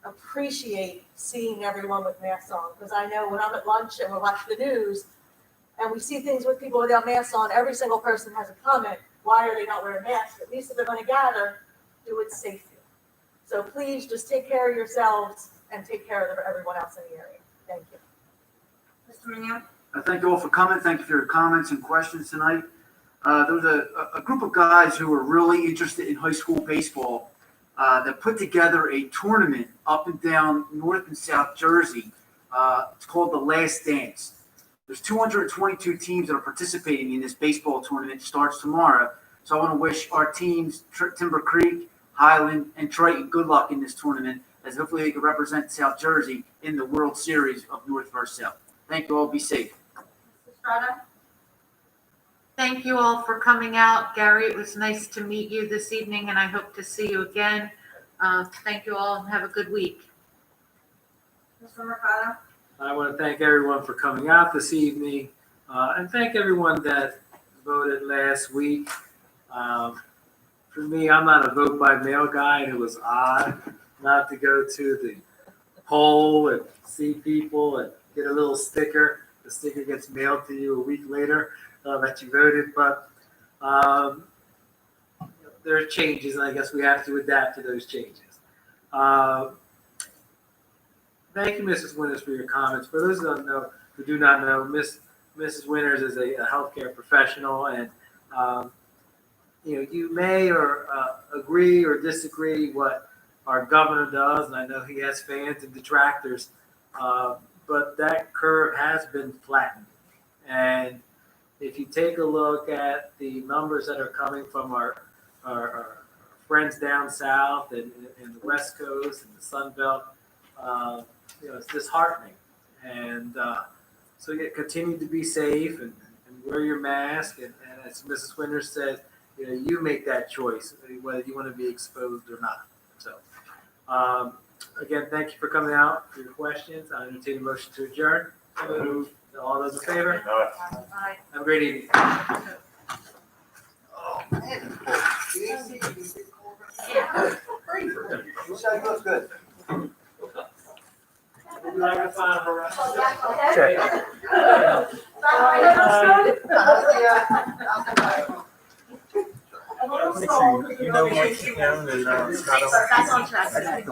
[SPEAKER 15] appreciate seeing everyone with masks on. Because I know when I'm at lunch and we watch the news and we see things with people without masks on, every single person has a comment. Why are they not wearing masks? At least if they're going to gather, do it safely. So please just take care of yourselves and take care of everyone else in the area. Thank you.
[SPEAKER 3] Mr. Mignon?
[SPEAKER 16] I thank you all for coming. Thank you for your comments and questions tonight. There was a group of guys who were really interested in high school baseball that put together a tournament up and down North and South Jersey. It's called The Last Dance. There's 222 teams that are participating in this baseball tournament. It starts tomorrow. So I want to wish our teams, Timber Creek, Highland, and Triton, good luck in this tournament, as hopefully they can represent South Jersey in the World Series of North versus South. Thank you all. Be safe.
[SPEAKER 3] Mrs. Estrada?
[SPEAKER 10] Thank you all for coming out. Gary, it was nice to meet you this evening, and I hope to see you again. Thank you all, and have a good week.
[SPEAKER 3] Mr. Mercado?
[SPEAKER 1] I want to thank everyone for coming out this evening, and thank everyone that voted last week. For me, I'm not a vote by mail guy, and it was odd not to go to the poll and see people and get a little sticker. The sticker gets mailed to you a week later that you voted, but there are changes, and I guess we have to adapt to those changes. Thank you, Mrs. Winters, for your comments. For those who do not know, Mrs. Winters is a healthcare professional, and you may agree or disagree what our governor does, and I know he has fans and detractors, but that curve has been flattened. And if you take a look at the numbers that are coming from our friends down south and the West Coast and the Sun Belt, it's disheartening. And so you continue to be safe and wear your mask. And as Mrs. Winters said, you make that choice, whether you want to be exposed or not. So, again, thank you for coming out for your questions. I entertain a motion to adjourn. All those in favor?
[SPEAKER 3] Aye.
[SPEAKER 1] Have a great evening.
[SPEAKER 14] Looks good.
[SPEAKER 5] You know, Mark, and it's not
[SPEAKER 15] That's on track.